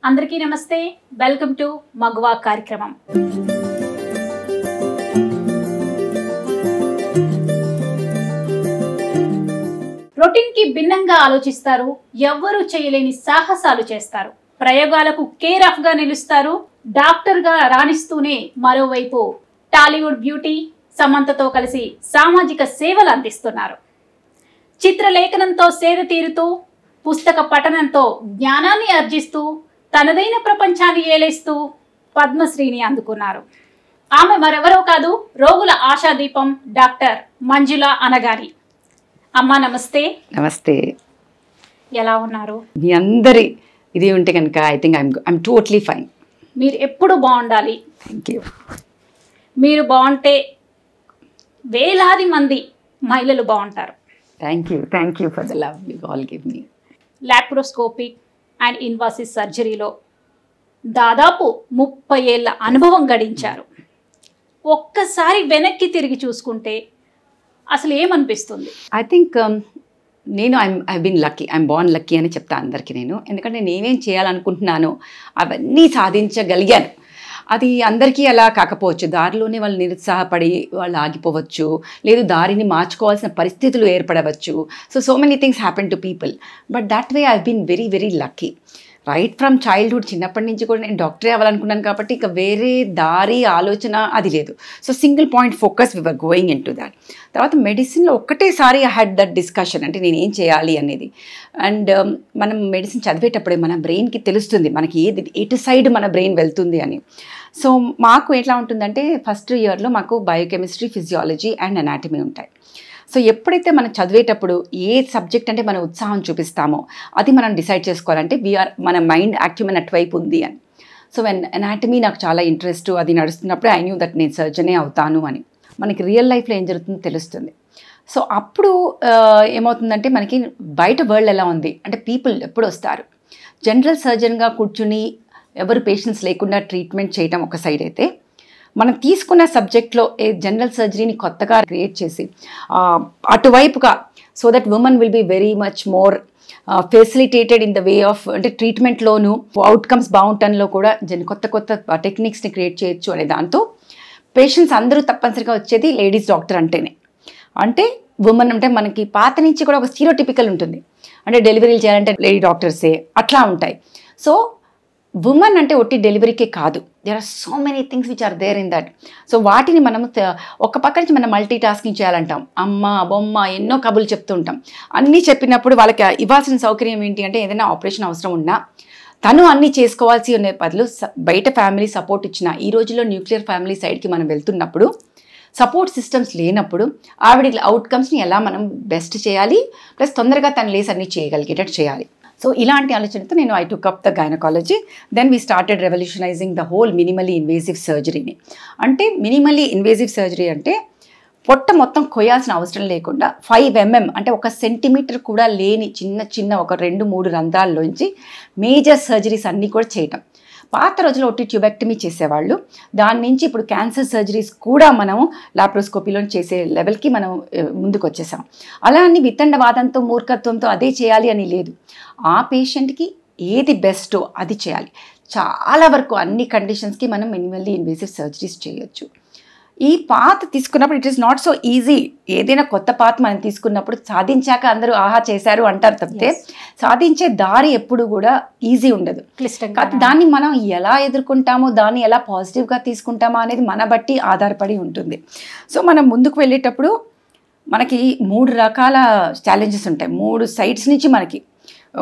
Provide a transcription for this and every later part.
అందరికీ నమస్తే, welcome to మగువా కార్యక్రమం. రొటీన్ కి భిన్నంగా ఆలోచిస్తారు, ఎవ్వరూ చేయలేని సాహసాలు చేస్తారు, ప్రయోగాలకు కేర్ ఆఫ్ గా నిలుస్తారు, డాక్టర్ గా రాణిస్తూనే మరోవైపు టాలీవుడ్ బ్యూటీ సమంతతో కలిసి సామాజిక సేవలు అందిస్తున్నారు. చిత్రలేఖనంతో సేద తీరుతూ, పుస్తక పఠనంతో జ్ఞానాన్ని ఆర్జిస్తూ, తనదైన ప్రపంచాన్ని ఏలేస్తూ పద్మశ్రీని అందుకున్నారు. ఆమె మరెవరో కాదు, రోగుల ఆశా దీపం డాక్టర్ మంజుల అనగారి. అమ్మా నమస్తే. నమస్తే. ఎలా ఉన్నారు? మీ అందరి ఇది ఉంటే కనుక I think I'm totally fine. మీరు ఎప్పుడు బాగుండాలి. Thank you. మీరు బాగుంటే వేలాది మంది మహిళలు బాగుంటారు. Thank you for the love you all give me. Laparoscopic and invasive సర్జరీలో దాదాపు 30 ఏళ్ల అనుభవం గడించారు. ఒక్కసారి వెనక్కి తిరిగి చూసుకుంటే అసలు ఏమనిపిస్తుంది? ఐ థింక్ నేను I been lucky, I'm born lucky అని చెప్తాను అందరికీ నేను. ఎందుకంటే నేను ఏమేం చేయాలనుకుంటున్నానో అవన్నీ సాధించగలిగాను. అది అందరికీ అలా కాకపోవచ్చు, దారిలోనే వాళ్ళు నిరుత్సాహపడి వాళ్ళు ఆగిపోవచ్చు, లేదు దారిని మార్చుకోవాల్సిన పరిస్థితులు ఏర్పడవచ్చు. So many things happen to people, but that way I been very very lucky. Right from childhood, చిన్నప్పటి నుంచి కూడా నేను డాక్టరే అవ్వాలనుకున్నాను కాబట్టి ఇక వేరే దారి ఆలోచన అది లేదు. So single point focus we were going in to that. తర్వాత మెడిసిన్లో ఒక్కటేసారి ఐ హ్యాడ్ దట్ డిస్కషన్, అంటే నేను ఏం చేయాలి అనేది. అండ్ మనం మెడిసిన్ చదివేటప్పుడే మన బ్రెయిన్కి తెలుస్తుంది మనకి ఎటు సైడ్ మన బ్రెయిన్ వెళ్తుంది అని. సో మాకు ఎట్లా ఉంటుందంటే ఫస్ట్ ఇయర్లో మాకు బయోకెమిస్ట్రీ, ఫిజియాలజీ అండ్ అనాటమీ ఉంటాయి. సో ఎప్పుడైతే మనం చదివేటప్పుడు ఏ సబ్జెక్ట్ అంటే మనం ఉత్సాహం చూపిస్తామో అది మనం డిసైడ్ చేసుకోవాలంటే మన మైండ్ యాక్టివ్ అటువైపు ఉంది అని. సో అనాటమీ నాకు చాలా ఇంట్రెస్ట్, అది నడుస్తున్నప్పుడు ఐ న్యూ దట్ నేను సర్జనే అవుతాను అని. మనకి రియల్ లైఫ్లో ఏం జరుగుతుందో తెలుస్తుంది. సో అప్పుడు ఏమవుతుందంటే మనకి బయట వరల్డ్ ఎలా ఉంది అంటే పీపుల్ ఎప్పుడు వస్తారు, జనరల్ సర్జన్గా కూర్చుని ఎవరు పేషెంట్స్ లేకుండా ట్రీట్మెంట్ చేయడం ఒక సైడ్ అయితే, మనం తీసుకున్న సబ్జెక్ట్లో జనరల్ సర్జరీని కొత్తగా క్రియేట్ చేసి అటువైపుగా so that women will be very much more facilitated in the way of అంటే ట్రీట్మెంట్లోనూ అవుట్కమ్స్ బాగుంటంలో కూడా కొత్త టెక్నిక్స్ని క్రియేట్ చేయొచ్చు అనే దాంతో పేషెంట్స్ అందరూ తప్పనిసరిగా వచ్చేది లేడీస్ డాక్టర్ అంటేనే. అంటే ఉమెన్ అంటే మనకి పాత నుంచి కూడా ఒక స్టీరియోటిపికల్ ఉంటుంది, అంటే డెలివరీలు చేయాలంటే లేడీ డాక్టర్సే అట్లా ఉంటాయి. సో ఉమెన్ అంటే ఒట్టి డెలివరీకే కాదు, there are so many things which are there in that. So వాటిని మనం ఒక పక్క నుంచి మనం మల్టీ టాస్కింగ్ చేయాలంటాం, అమ్మ బొమ్మ ఎన్నో కబుర్లు చెప్తూ ఉంటాం. అన్నీ చెప్పినప్పుడు వాళ్ళకి ఇవ్వాల్సిన సౌకర్యం ఏంటి అంటే ఏదైనా ఆపరేషన్ అవసరం ఉన్నా తను అన్నీ చేసుకోవాల్సి ఉన్న బదులు బయట ఫ్యామిలీ సపోర్ట్ ఇచ్చిన, ఈ రోజుల్లో న్యూక్లియర్ ఫ్యామిలీ సైడ్కి మనం వెళ్తున్నప్పుడు సపోర్ట్ సిస్టమ్స్ లేనప్పుడు ఆవిడ అవుట్కమ్స్ని ఎలా మనం బెస్ట్ చేయాలి, ప్లస్ తొందరగా తను లేసి అన్నీ చేయగలిగేటట్టు చేయాలి. సో ఇలాంటి ఆలోచనతో నేను I took up the gynaecology. Then we started revolutionising the whole minimally invasive సర్జరీని. అంటే మినిమలీ ఇన్వేజివ్ సర్జరీ అంటే పొట్ట మొత్తం కొయ్యాల్సిన అవసరం లేకుండా 5 mm అంటే 1 సెంటీమీటర్ కూడా లేని చిన్న ఒక 2-3 రంధ్రాల్లోంచి మేజర్ సర్జరీస్ అన్నీ కూడా చేయటం. పాత రోజుల్లో ఒట్టి ట్యూబెక్టమీ చేసేవాళ్ళు, దాని నుంచి ఇప్పుడు క్యాన్సర్ సర్జరీస్ కూడా మనం లాప్రోస్కోపీలో చేసే లెవెల్కి మనం ముందుకు వచ్చేసాం. అలా అన్ని వితండవాదంతో మూర్ఖత్వంతో అదే చేయాలి అని లేదు, ఆ పేషెంట్కి ఏది బెస్టో అది చేయాలి. చాలా వరకు అన్ని కండిషన్స్కి మనం మినిమల్లీ ఇన్వేసివ్ సర్జరీస్ చేయొచ్చు. ఈ పాత తీసుకున్నప్పుడు it is not so easy. ఏదైనా కొత్త పాత మనం తీసుకున్నప్పుడు సాధించాక అందరూ ఆహా చేశారు అంటారు తప్పితే సాధించే దారి ఎప్పుడు కూడా ఈజీ ఉండదు. దాన్ని మనం ఎలా ఎదుర్కొంటామో, దాన్ని ఎలా పాజిటివ్గా తీసుకుంటామో అనేది మన బట్టి ఆధారపడి ఉంటుంది. సో మనం ముందుకు వెళ్ళేటప్పుడు మనకి 3 రకాల ఛాలెంజెస్ ఉంటాయి, 3 సైడ్స్ నుంచి మనకి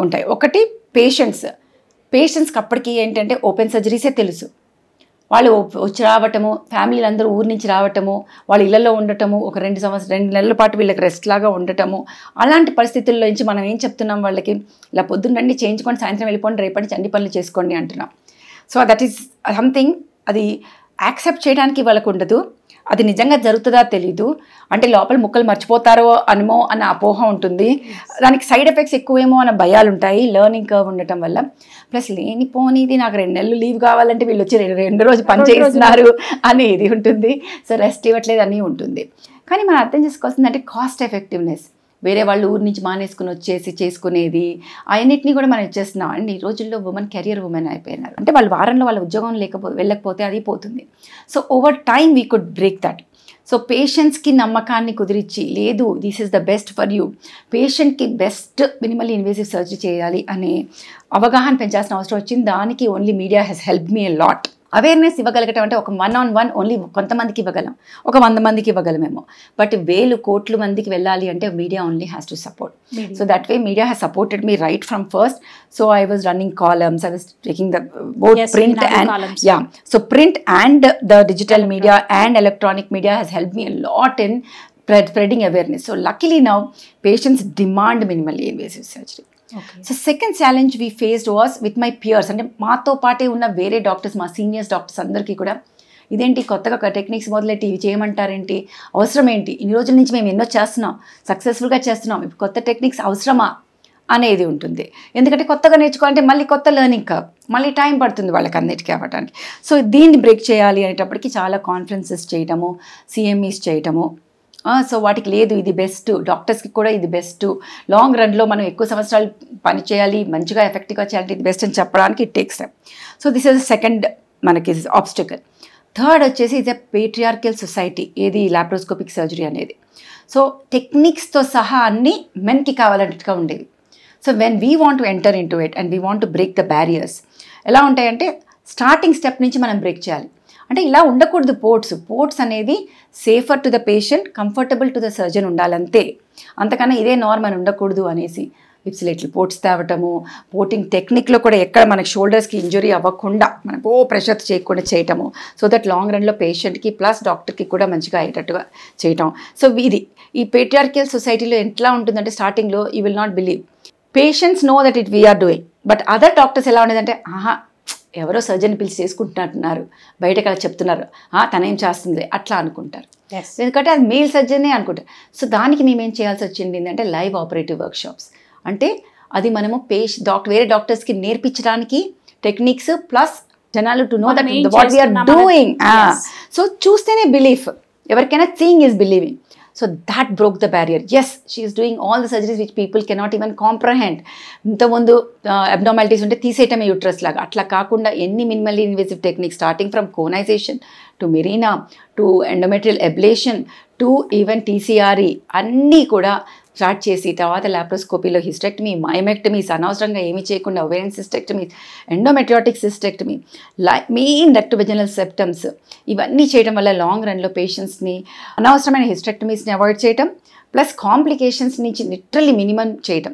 ఉంటాయి. ఒకటి పేషెంట్స్కి అప్పటికి ఏంటంటే ఓపెన్ సర్జరీసే తెలుసు, వాళ్ళు వచ్చి రావటము, ఫ్యామిలీలు అందరూ ఊరి నుంచి రావటము, వాళ్ళ ఇళ్లలో ఉండటము, ఒక 2 నెలల పాటు వీళ్ళకి రెస్ట్ లాగా ఉండటము. అలాంటి పరిస్థితుల్లో నుంచి మనం ఏం చెప్తున్నాం వాళ్ళకి, ఇలా పొద్దున్నండి చేయించుకొని సాయంత్రం వెళ్ళిపోండి, రేపటి నుంచి అన్ని పనులు చేసుకోండి అంటున్నాం. సో దట్ ఈస్ సంథింగ్, అది యాక్సెప్ట్ చేయడానికి వాళ్ళకు ఉండదు. అది నిజంగా జరుగుతుందా తెలీదు, అంటే లోపల ముక్కలు మర్చిపోతారో అనమో అన్న అపోహ ఉంటుంది, దానికి సైడ్ ఎఫెక్ట్స్ ఎక్కువేమో అన్న భయాలు ఉంటాయి లెర్నింగ్ కర్వ్ ఉండటం వల్ల. ప్లస్ లేనిపోనిది నాకు 2 నెలలు లీవ్ కావాలంటే వీళ్ళు వచ్చి 2 రోజు పని చేస్తున్నారు అనేది ఉంటుంది. సో రెస్ట్ ఇవ్వట్లేదు అని ఉంటుంది. కానీ మనం అర్థం చేసుకోవాల్సిందంటే కాస్ట్ ఎఫెక్టివ్నెస్. వేరే వాళ్ళు ఊరి నుంచి మానేసుకుని వచ్చేసి చేసుకునేది అవన్నిటిని కూడా మనం ఇచ్చేస్తున్నాం అండి. ఈ రోజుల్లో ఉమెన్ కెరియర్ ఉమెన్ అయిపోయినారు. అంటే వాళ్ళు వారంలో వాళ్ళ ఉద్యోగం వెళ్ళకపోతే అది పోతుంది. So over time we could break that. So పేషెంట్స్కి నమ్మకాన్ని కుదిరించి లేదు this is the best for you, పేషెంట్కి బెస్ట్ మినిమల్లీ ఇన్వేసివ్ సర్జరీ చేయాలి అనే అవగాహన పెంచాల్సిన అవసరం వచ్చింది. దానికి only media has help me a lot. Awareness ఇవ్వగలగటం అంటే ఒక 1-on-1 ఓన్లీ కొంతమందికి ఇవ్వగలం, ఒక 100 మందికి ఇవ్వగలమేమో, బట్ వేలు కోట్లు మందికి వెళ్ళాలి అంటే media only has to support. So that way media has supported me right from first. So I was running columns, I was taking the both print and so print and the digital media and electronic media has helped me a lot in spreading awareness. So luckily now patients demand minimally invasive surgery. So second challenge we faced was with my peers, అంటే మాతో పాటే ఉన్న వేరే doctors, మా seniors doctors అందరికీ కూడా ఇదేంటి కొత్తగా టెక్నిక్స్ మొదలెట్టి ఇవి చేయమంటారేంటి, అవసరం ఏంటి, ఇన్ని రోజుల నుంచి మేము ఎన్నో చేస్తున్నాం, సక్సెస్ఫుల్గా చేస్తున్నాం, ఇప్పుడు కొత్త టెక్నిక్స్ అవసరమా అనేది ఉంటుంది. ఎందుకంటే కొత్తగా నేర్చుకోవాలంటే మళ్ళీ కొత్త లెర్నింగ్ కర్వ్, మళ్ళీ టైం పడుతుంది వాళ్ళకి అన్నిటికీ అవ్వడానికి. సో దీన్ని బ్రేక్ చేయాలి అనేటప్పటికి చాలా కాన్ఫరెన్సెస్ చేయటము, సిఎంఈస్ చేయటము. సో వాటికి లేదు ఇది బెస్ట్, డాక్టర్స్కి కూడా ఇది బెస్ట్, లాంగ్ రన్లో మనం ఎక్కువ సంవత్సరాలు పని చేయాలి, మంచిగా ఎఫెక్టివ్గా చేయాలి, ఇది బెస్ట్ అని చెప్పడానికి it takes time. So this is second మనకి ఆబ్స్టికల్. థర్డ్ వచ్చేసి ఇట్స్ ఎ పేట్రియార్కల్ సొసైటీ, ఏది లాప్రోస్కోపిక్ సర్జరీ అనేది. సో టెక్నిక్స్తో సహా అన్నీ మెన్కి కావాలన్నట్టుగా ఉండేవి. So when we want to enter in to it and we want to break the barriers, ఎలా ఉంటాయంటే starting step నుంచి మనం బ్రేక్ చేయాలి. అంటే ఇలా ఉండకూడదు పోర్ట్స్ అనేది safer to the patient, comfortable to the surgeon ఉండాలంతే, అంతకన్నా ఇదే నార్మ్ అని ఉండకూడదు అనేసి ఇప్సిలేటరీ పోర్ట్స్ తేవటము, పోర్టింగ్ టెక్నిక్లో కూడా ఎక్కడ మనకి షోల్డర్స్కి ఇంజురీ అవ్వకుండా మనకు ప్రెషర్ చేయకుండా చేయటము, సో దట్ లాంగ్ రన్లో పేషెంట్కి ప్లస్ డాక్టర్కి కూడా మంచిగా అయ్యేటట్టుగా చేయటం. సో ఇది ఈ పేట్రియార్కల్ సొసైటీలో ఎట్లా ఉంటుందంటే స్టార్టింగ్లో you will not believe, patients know that it we're doing, but other doctors ఎలా ఉండేదంటే ఎవరో సర్జన్ పిలిచి చేసుకుంటున్నట్టున్నారు, బయటకు అలా చెప్తున్నారు, తనేం చేస్తుంది అట్లా అనుకుంటారు. ఎందుకంటే అది మేల్ సర్జనే అనుకుంటారు. సో దానికి మేమేం చేయాల్సి వచ్చింది ఏంటంటే లైవ్ ఆపరేటివ్ వర్క్షాప్స్, అంటే అది మనము వేరే డాక్టర్స్కి నేర్పించడానికి టెక్నిక్స్ ప్లస్ జనాలు to know that what we're doing. So చూస్తేనే బిలీఫ్, ఎవరికైనా seeing is believing. So that broke the barrier. Yes, she is doing all the surgeries which people cannot even comprehend. ఇంతకుముందు abnormalities ఉంటే తీసేయటమే uterus లాగా, అట్లా కాకుండా ఎన్ని minimally invasive techniques starting from conization to Mirena to endometrial ablation to even TCRE అన్నీ కూడా start చేసి తర్వాత లాప్రోస్కోపీలో హిస్టెక్టమీ, మైమెక్టమీస్, అనవసరంగా ఏమీ చేయకుండా ovarian cystectomy, endometriotic cystectomy, main rectovaginal septums, ఇవన్నీ చేయడం వల్ల లాంగ్ రన్లో పేషెంట్స్ని అనవసరమైన హిస్టెక్టమీస్ని అవాయిడ్ చేయటం ప్లస్ కాంప్లికేషన్స్ నుంచి లిటరల్లీ మినిమం చేయటం.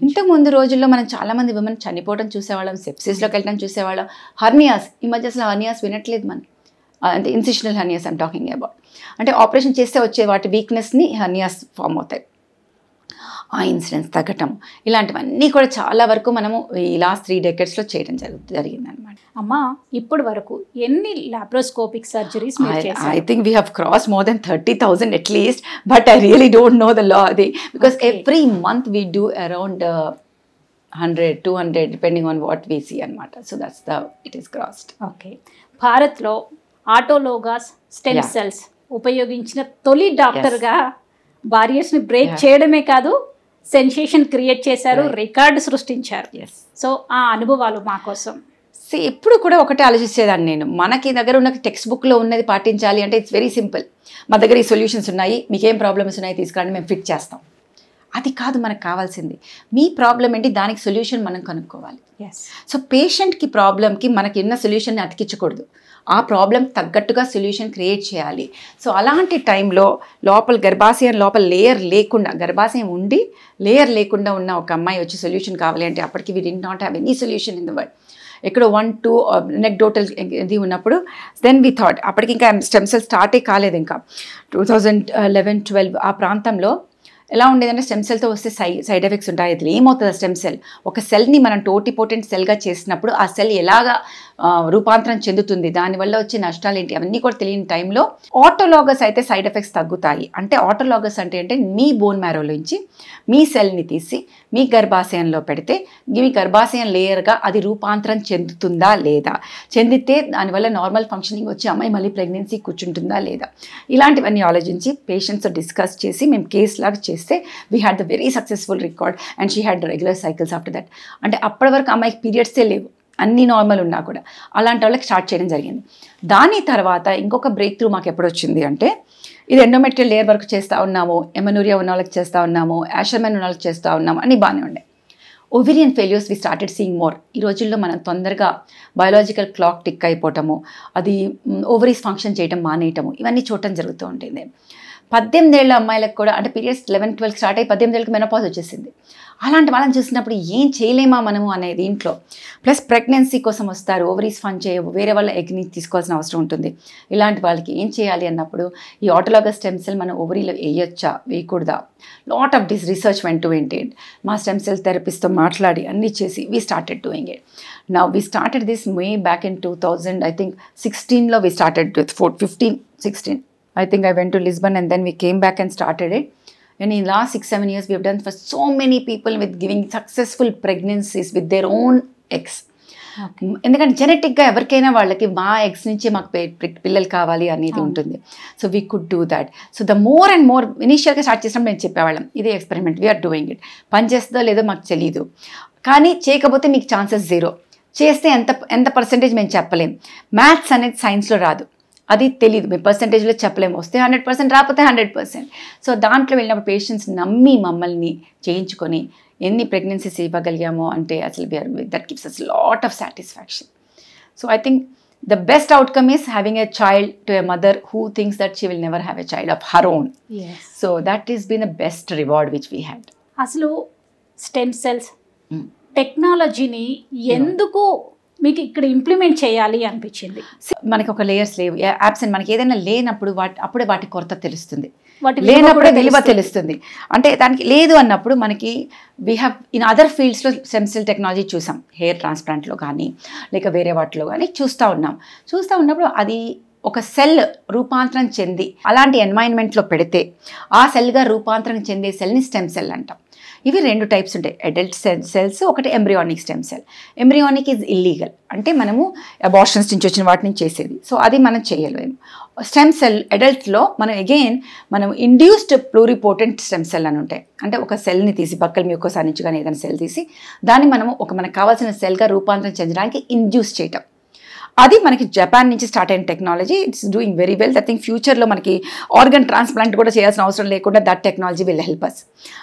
ఇంతకుముందు రోజుల్లో మనం చాలామంది విమెన్ చనిపోవడం చూసేవాళ్ళం, సెప్సిస్లోకి వెళ్ళడం చూసేవాళ్ళం, హర్నియాస్, ఈ మధ్య అసలు హర్నియాస్ వినట్లేదు మనం, అంటే incisional hernias I'm talking about, అంటే ఆపరేషన్ చేస్తే వచ్చే వాటి వీక్నెస్ని హర్నియాస్ ఫామ్ అవుతాయి, ఆ ఇన్సిడెంట్స్ తగ్గటం, ఇలాంటివన్నీ కూడా చాలా వరకు మనము ఈ లాస్ట్ 3 decadesలో చేయడం జరిగిందనమాట. అమ్మ ఇప్పటి వరకు ఎన్ని లాప్రోస్కోపిక్ సర్జరీస్ మీరు చేశారు? I think we have crossed more than 30,000 at least, but I really don't know the law because every month we do around 100-200 depending on what we see అనమాట. So that's it is crossed. Okay, భారత్లో ఆటోలోగాస్ stem cells ఉపయోగించిన తొలి డాక్టర్గా బారియర్స్ని break చేయడమే కాదు sensation create చేశారు, record సృష్టించారు. So ఆ అనుభవాలు మా కోసం. ఎప్పుడు కూడా ఒకటే ఆలోచించేదాన్ని నేను, మనకి దగ్గర ఉన్న టెక్స్ట్ బుక్లో ఉన్నది పాటించాలి అంటే ఇట్స్ వెరీ సింపుల్, మా దగ్గర ఈ సొల్యూషన్స్ ఉన్నాయి, మీకేం ప్రాబ్లమ్స్ ఉన్నాయి తీసుకురండి మేము ఫిట్ చేస్తాం. అది కాదు మనకు కావాల్సింది, మీ ప్రాబ్లం ఏంటి దానికి సొల్యూషన్ మనం కనుక్కోవాలి. సో పేషెంట్కి ప్రాబ్లంకి మనకి ఉన్న సొల్యూషన్ని అతికించకూడదు, ఆ ప్రాబ్లం తగ్గట్టుగా సొల్యూషన్ క్రియేట్ చేయాలి. సో అలాంటి టైంలో గర్భాశయం లోపల లేయర్ లేకుండా, గర్భాశయం ఉండి లేయర్ లేకుండా ఉన్న ఒక అమ్మాయి వచ్చి సొల్యూషన్ కావాలి అంటే అప్పటికి we did not have any solution in the world. ఎక్కడో 1-2 నెక్డోటల్ ఇది ఉన్నప్పుడు దెన్ వి థాట్, అప్పటికి ఇంకా స్టెమ్ సెల్ స్టార్టే కాలేదు, ఇంకా 2011-12 ఆ ప్రాంతంలో ఎలా ఉండేదంటే స్టెమ్ సెల్తో వస్తే సైడ్ ఎఫెక్ట్స్ ఉంటాయి. అది ఏమవుతుంది, స్టెమ్ సెల్ ఒక సెల్ని మనం టోటిపోటెంట్ సెల్గా చేసినప్పుడు ఆ సెల్ ఎలాగా రూపాంతరం చెందుతుంది, దానివల్ల వచ్చే నష్టాలు ఏంటి అవన్నీ కూడా తెలియని టైంలో ఆటోలాగస్ అయితే సైడ్ ఎఫెక్ట్స్ తగ్గుతాయి. అంటే ఆటోలాగస్ అంటే మీ బోన్ మ్యారోలోంచి మీ సెల్ని తీసి మీ గర్భాశయంలో పెడితే మీ గర్భాశయం లేయర్గా అది రూపాంతరం చెందుతుందా లేదా, చెందితే దానివల్ల నార్మల్ ఫంక్షనింగ్ వచ్చి అమ్మాయి మళ్ళీ ప్రెగ్నెన్సీ కూర్చుంటుందా లేదా, ఇలాంటివన్నీ ఆలోచించి పేషెంట్స్తో డిస్కస్ చేసి మేము కేసు లాగా చేసి చేస్తే we had the very successful record and she had regular cycles after that. అంటే అప్పటి వరకు అమ్మాయికి పీరియడ్సే లేవు, అన్నీ నార్మల్ ఉన్నా కూడా అలాంటి వాళ్ళకి స్టార్ట్ చేయడం జరిగింది. దాని తర్వాత ఇంకొక బ్రేక్ త్రూ మాకు ఎప్పుడు వచ్చింది అంటే, ఇది ఎండోమెట్రియల్ లేయర్ వరకు చేస్తూ ఉన్నాము, ఎమనూరియా ఉన్న వాళ్ళకి చేస్తూ ఉన్నాము, యాషర్మెన్ ఉన్న వాళ్ళకి చేస్తూ ఉన్నాము, అన్నీ బాగానే ఉండే. Ovarian failures we started seeing more. ఈ రోజుల్లో మనం తొందరగా బయాలజికల్ క్లాక్ టిక్ అయిపోవటము, అది ఓవరీస్ ఫంక్షన్ చేయటం మానేయటము, ఇవన్నీ చూడటం జరుగుతూ ఉంటుంది. 18 ఏళ్ల అమ్మాయిలకు కూడా అంటే పీరియడ్స్ 11-12 స్టార్ట్ అయ్యి 18 ఏళ్ళకి మెనోపాజ్ వచ్చేసింది. అలాంటి వాళ్ళని చూసినప్పుడు ఏం చేయలేమా మనము అనేది ఇంట్లో, ప్లస్ ప్రెగ్నెన్సీ కోసం వస్తారు, ఓవరీస్ ఫండ్ చేయవు, వేరే వాళ్ళ ఎగ్ని తీసుకోవాల్సిన అవసరం ఉంటుంది. ఇలాంటి వాళ్ళకి ఏం చేయాలి అన్నప్పుడు ఈ ఆటోలాగస్ స్టెమ్ సెల్ మన ఓవరీలో వేయొచ్చా వేయకూడదా, lot of research went to vented. మా స్టెమ్ సెల్ థెరపిస్ట్తో మాట్లాడి అన్నీ చేసి we started doing it. Now we started this May back in 2000 I think 16లో we started with 15-16 I think I went to Lisbon and then we came back and started it. And in the last 6-7 years, we have done for so many people with giving successful pregnancies with their own eggs. ఎందుకంటే జెనెటిక్గా ఎవరికైనా వాళ్ళకి మా eggs నుంచి మాకు పిల్లలు కావాలి అనేది ఉంటుంది. So we could do that. So the more and more ఇనీషియల్గా స్టార్ట్ చేసినప్పుడు మేము చెప్పేవాళ్ళం, ఇదే ఎక్స్పెరిమెంట్, వీఆర్ డూయింగ్ ఇట్. పని చేస్తుందో లేదో మాకు తెలియదు, కానీ చేయకపోతే మీకు ఛాన్సెస్ 0, చేస్తే ఎంత పర్సెంటేజ్ మేము చెప్పలేం. మ్యాథ్స్ అనేది సైన్స్లో రాదు, అది తెలియదు, మేము పర్సెంటేజ్లో చెప్పలేము. వస్తే 100%, రాకపోతే 100%. సో దాంట్లో వెళ్ళినప్పుడు పేషెంట్స్ నమ్మి మమ్మల్ని చేయించుకొని ఎన్ని ప్రెగ్నెన్సీస్ ఇవ్వగలిగామో అంటే అసలు that gives us lot of satisfaction. So I think the best outcome is having a child to a mother who thinks that she will never have a child of her own. So that is been the best reward which we had. అసలు stem cells టెక్నాలజీని ఎందుకు మీకు ఇక్కడ implement చేయాలి అనిపించింది? మనకి ఒక layers లేవు, యాబ్సెంట్, మనకి ఏదైనా లేనప్పుడు అప్పుడే వాటి కొరత తెలుస్తుంది, లేనప్పుడే విలువ తెలుస్తుంది. అంటే దానికి లేదు అన్నప్పుడు మనకి వీ హ్యావ్ ఇన్ అదర్ ఫీల్డ్స్లో స్టెమ్ సెల్ టెక్నాలజీ చూసాం, హెయిర్ ట్రాన్స్ప్లాంట్లో కానీ లేక వేరే వాటిలో కానీ చూస్తూ ఉన్నప్పుడు అది ఒక సెల్ రూపాంతరం చెంది అలాంటి ఎన్వైరన్మెంట్లో పెడితే ఆ సెల్గా రూపాంతరం చెందే సెల్ని స్టెమ్ సెల్ అంటాం. ఇవి 2 టైప్స్ ఉంటాయి, అడల్ట్ సెల్స్, ఒకటి embryonic stem cell. Embryonic is illegal, అంటే మనము అబార్షన్స్ నుంచి వచ్చిన వాటి నుంచి చేసేది, సో అది మనం చేయలేము. స్టెమ్ సెల్ అడల్ట్లో మనం ఇండ్యూస్డ్ ప్లూరిపోటెంట్ స్టెమ్ సెల్ అని ఉంటాయి. అంటే ఒక సెల్ని తీసి బక్కల మ్యూకోసా నుంచి కానీ ఏదైనా సెల్ తీసి దాన్ని మనము మనకు కావాల్సిన సెల్గా రూపాంతరం చెందడానికి ఇండ్యూస్ చేయటం. అది మనకి జపాన్ నుంచి స్టార్ట్ అయిన technology. It's doing very well. I think ఫ్యూచర్లో మనకి ఆర్గన్ ట్రాన్స్ప్లాంట్ కూడా చేయాల్సిన అవసరం లేకుండా that technology will help us.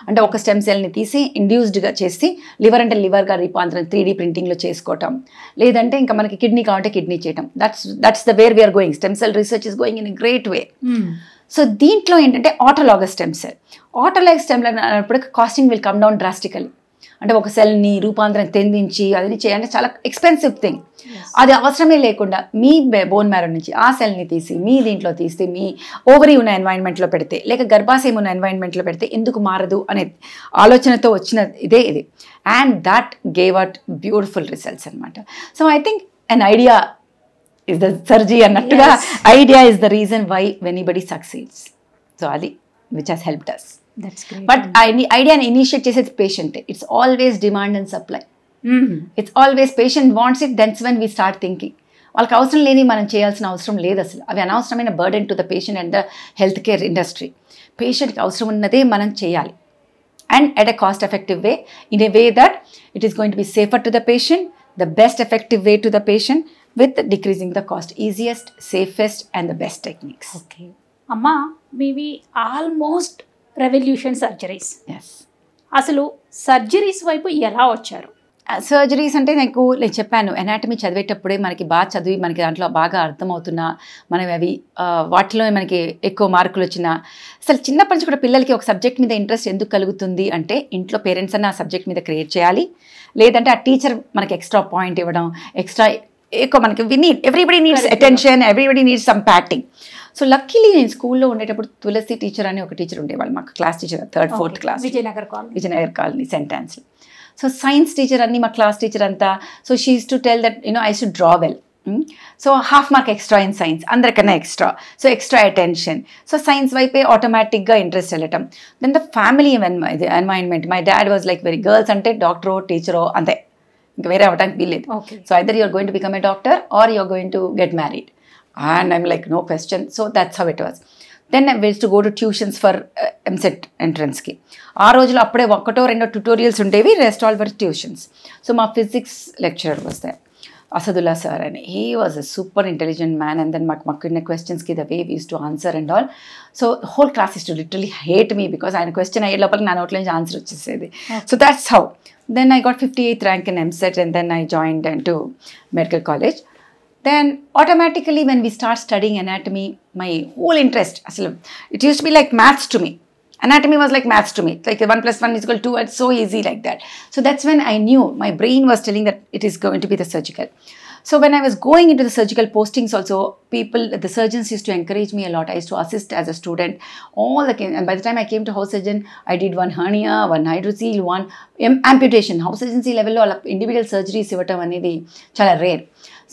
అంటే ఒక స్టెమ్ సెల్ని తీసి ఇండ్యూస్డ్గా చేసి లివర్ అంటే లివర్గా రూపాంతరం 3D ప్రింటింగ్లో చేసుకోవటం, లేదంటే ఇంకా మనకి కిడ్నీ కావాలంటే కిడ్నీ చేయటం. That's the where we're going. Stem cell research is going in a great way. So దీంట్లో ఏంటంటే ఆటోలాగస్ స్టెమ్ సెల్ స్టెమ్ అన్నప్పుడు costing will come down drastically. అంటే ఒక సెల్ని రూపాంతరం తెందించి అది చేయాలంటే చాలా ఎక్స్పెన్సివ్ థింగ్. అది అవసరమే లేకుండా మీ బోన్ మ్యారో నుంచి ఆ సెల్ని తీసి మీ దీంట్లో తీస్తే మీ ఓవరీ ఉన్న ఎన్వైరన్మెంట్లో పెడితే లేక గర్భాశయం ఉన్న ఎన్వైరన్మెంట్లో పెడితే ఎందుకు మారదు అనే ఆలోచనతో వచ్చిన ఇది. And that gave out beautiful results అనమాట. So I think an idea is the surgery అన్నట్టుగా idea is the reason why anybody succeeds. So అది which has helped us. But ఐడియాని ఇనిషియేట్ చేసేది patient. It's always demand and supply. It's always patient wants it, then when we start thinking. వాళ్ళకి అవసరం లేని మనం చేయాల్సిన అవసరం లేదు అసలు. అవి అనవసరమైన burden to the patient and the health care industry. పేషెంట్కి అవసరం ఉన్నదే మనం చేయాలి, and at a cost effective way, in a way that it is going to be safer to the patient, the best effective way to the patient with decreasing the cost, easiest, safest and the best techniques. Okay. Amma, maybe almost revolution surgeries. అసలు surgeries వైపు ఎలా వచ్చారు? Surgeries అంటే నేను చెప్పాను, anatomy చదివేటప్పుడే మనకి బాగా చదివి మనకి దాంట్లో బాగా అర్థమవుతున్నా మనం అవి వాటిలో మనకి ఎక్కువ మార్కులు వచ్చినా అసలు చిన్నప్పటి నుంచి కూడా పిల్లలకి ఒక సబ్జెక్ట్ మీద ఇంట్రెస్ట్ ఎందుకు కలుగుతుంది అంటే ఇంట్లో పేరెంట్స్ అన్న ఆ సబ్జెక్ట్ మీద క్రియేట్ చేయాలి, లేదంటే ఆ టీచర్ మనకి ఎక్స్ట్రా పాయింట్ ఇవ్వడం, ఎక్స్ట్రా ఎక్కువ మనకి everybody needs attention, everybody needs some patting. So luckily నేను స్కూల్లో ఉండేటప్పుడు తులసి టీచర్ అని ఒక టీచర్ ఉండేవాళ్ళు, మాకు class teacher 3rd 4th class, Vijayanagar colony సెంటాన్స్లో. సో సైన్స్ టీచర్ అన్ని మా క్లాస్ టీచర్ అంతా. So she used to tell that I should draw well. So ½ mark extra in science, అందరికన్నా extra. So extra attention. So science వైపే ఆటోమేటిక్గా interest వెళ్ళటం. Then the family environment, my dad was like very, girls అంటే డాక్టరో టీచరో అంతే, ఇంకా వేరే అవ్వడానికి వీల్లేదు. So either you're going to become a doctor or you're going to get married. And I'm like, no question. So that's how it was. Then I will to go to tuitions for EAMCET ఎంట్రన్స్కి. ఆ రోజులో అప్పుడే 1-2 tutorials ఉండేవి, rest all for tuitions. So మా physics lecturer వస్తే Asadullah sir, and he was a super intelligent man, and then makkuna questions ki the way we used to answer and all. So the whole class used to literally hate me because I had a question ayye lopaliki na notle nunchi answer vachesedi. So that's how. Then I got 58th rank in MSET, and then I joined into medical college. Then automatically when we start studying anatomy, my whole interest, it used to be like maths to me. Anatomy was like maths to me, like 1 + 1 = 2, it's so easy like that. So that's when I knew, my brain was telling that it is going to be the surgical. So when I was going into the surgical postings also, the surgeons used to encourage me a lot. I used to assist as a student, and by the time I came to house surgeon, I did 1 hernia, 1 hydrocele, 1 amputation. House surgeoncy level lo individual surgeries ivatam anedi chala rare.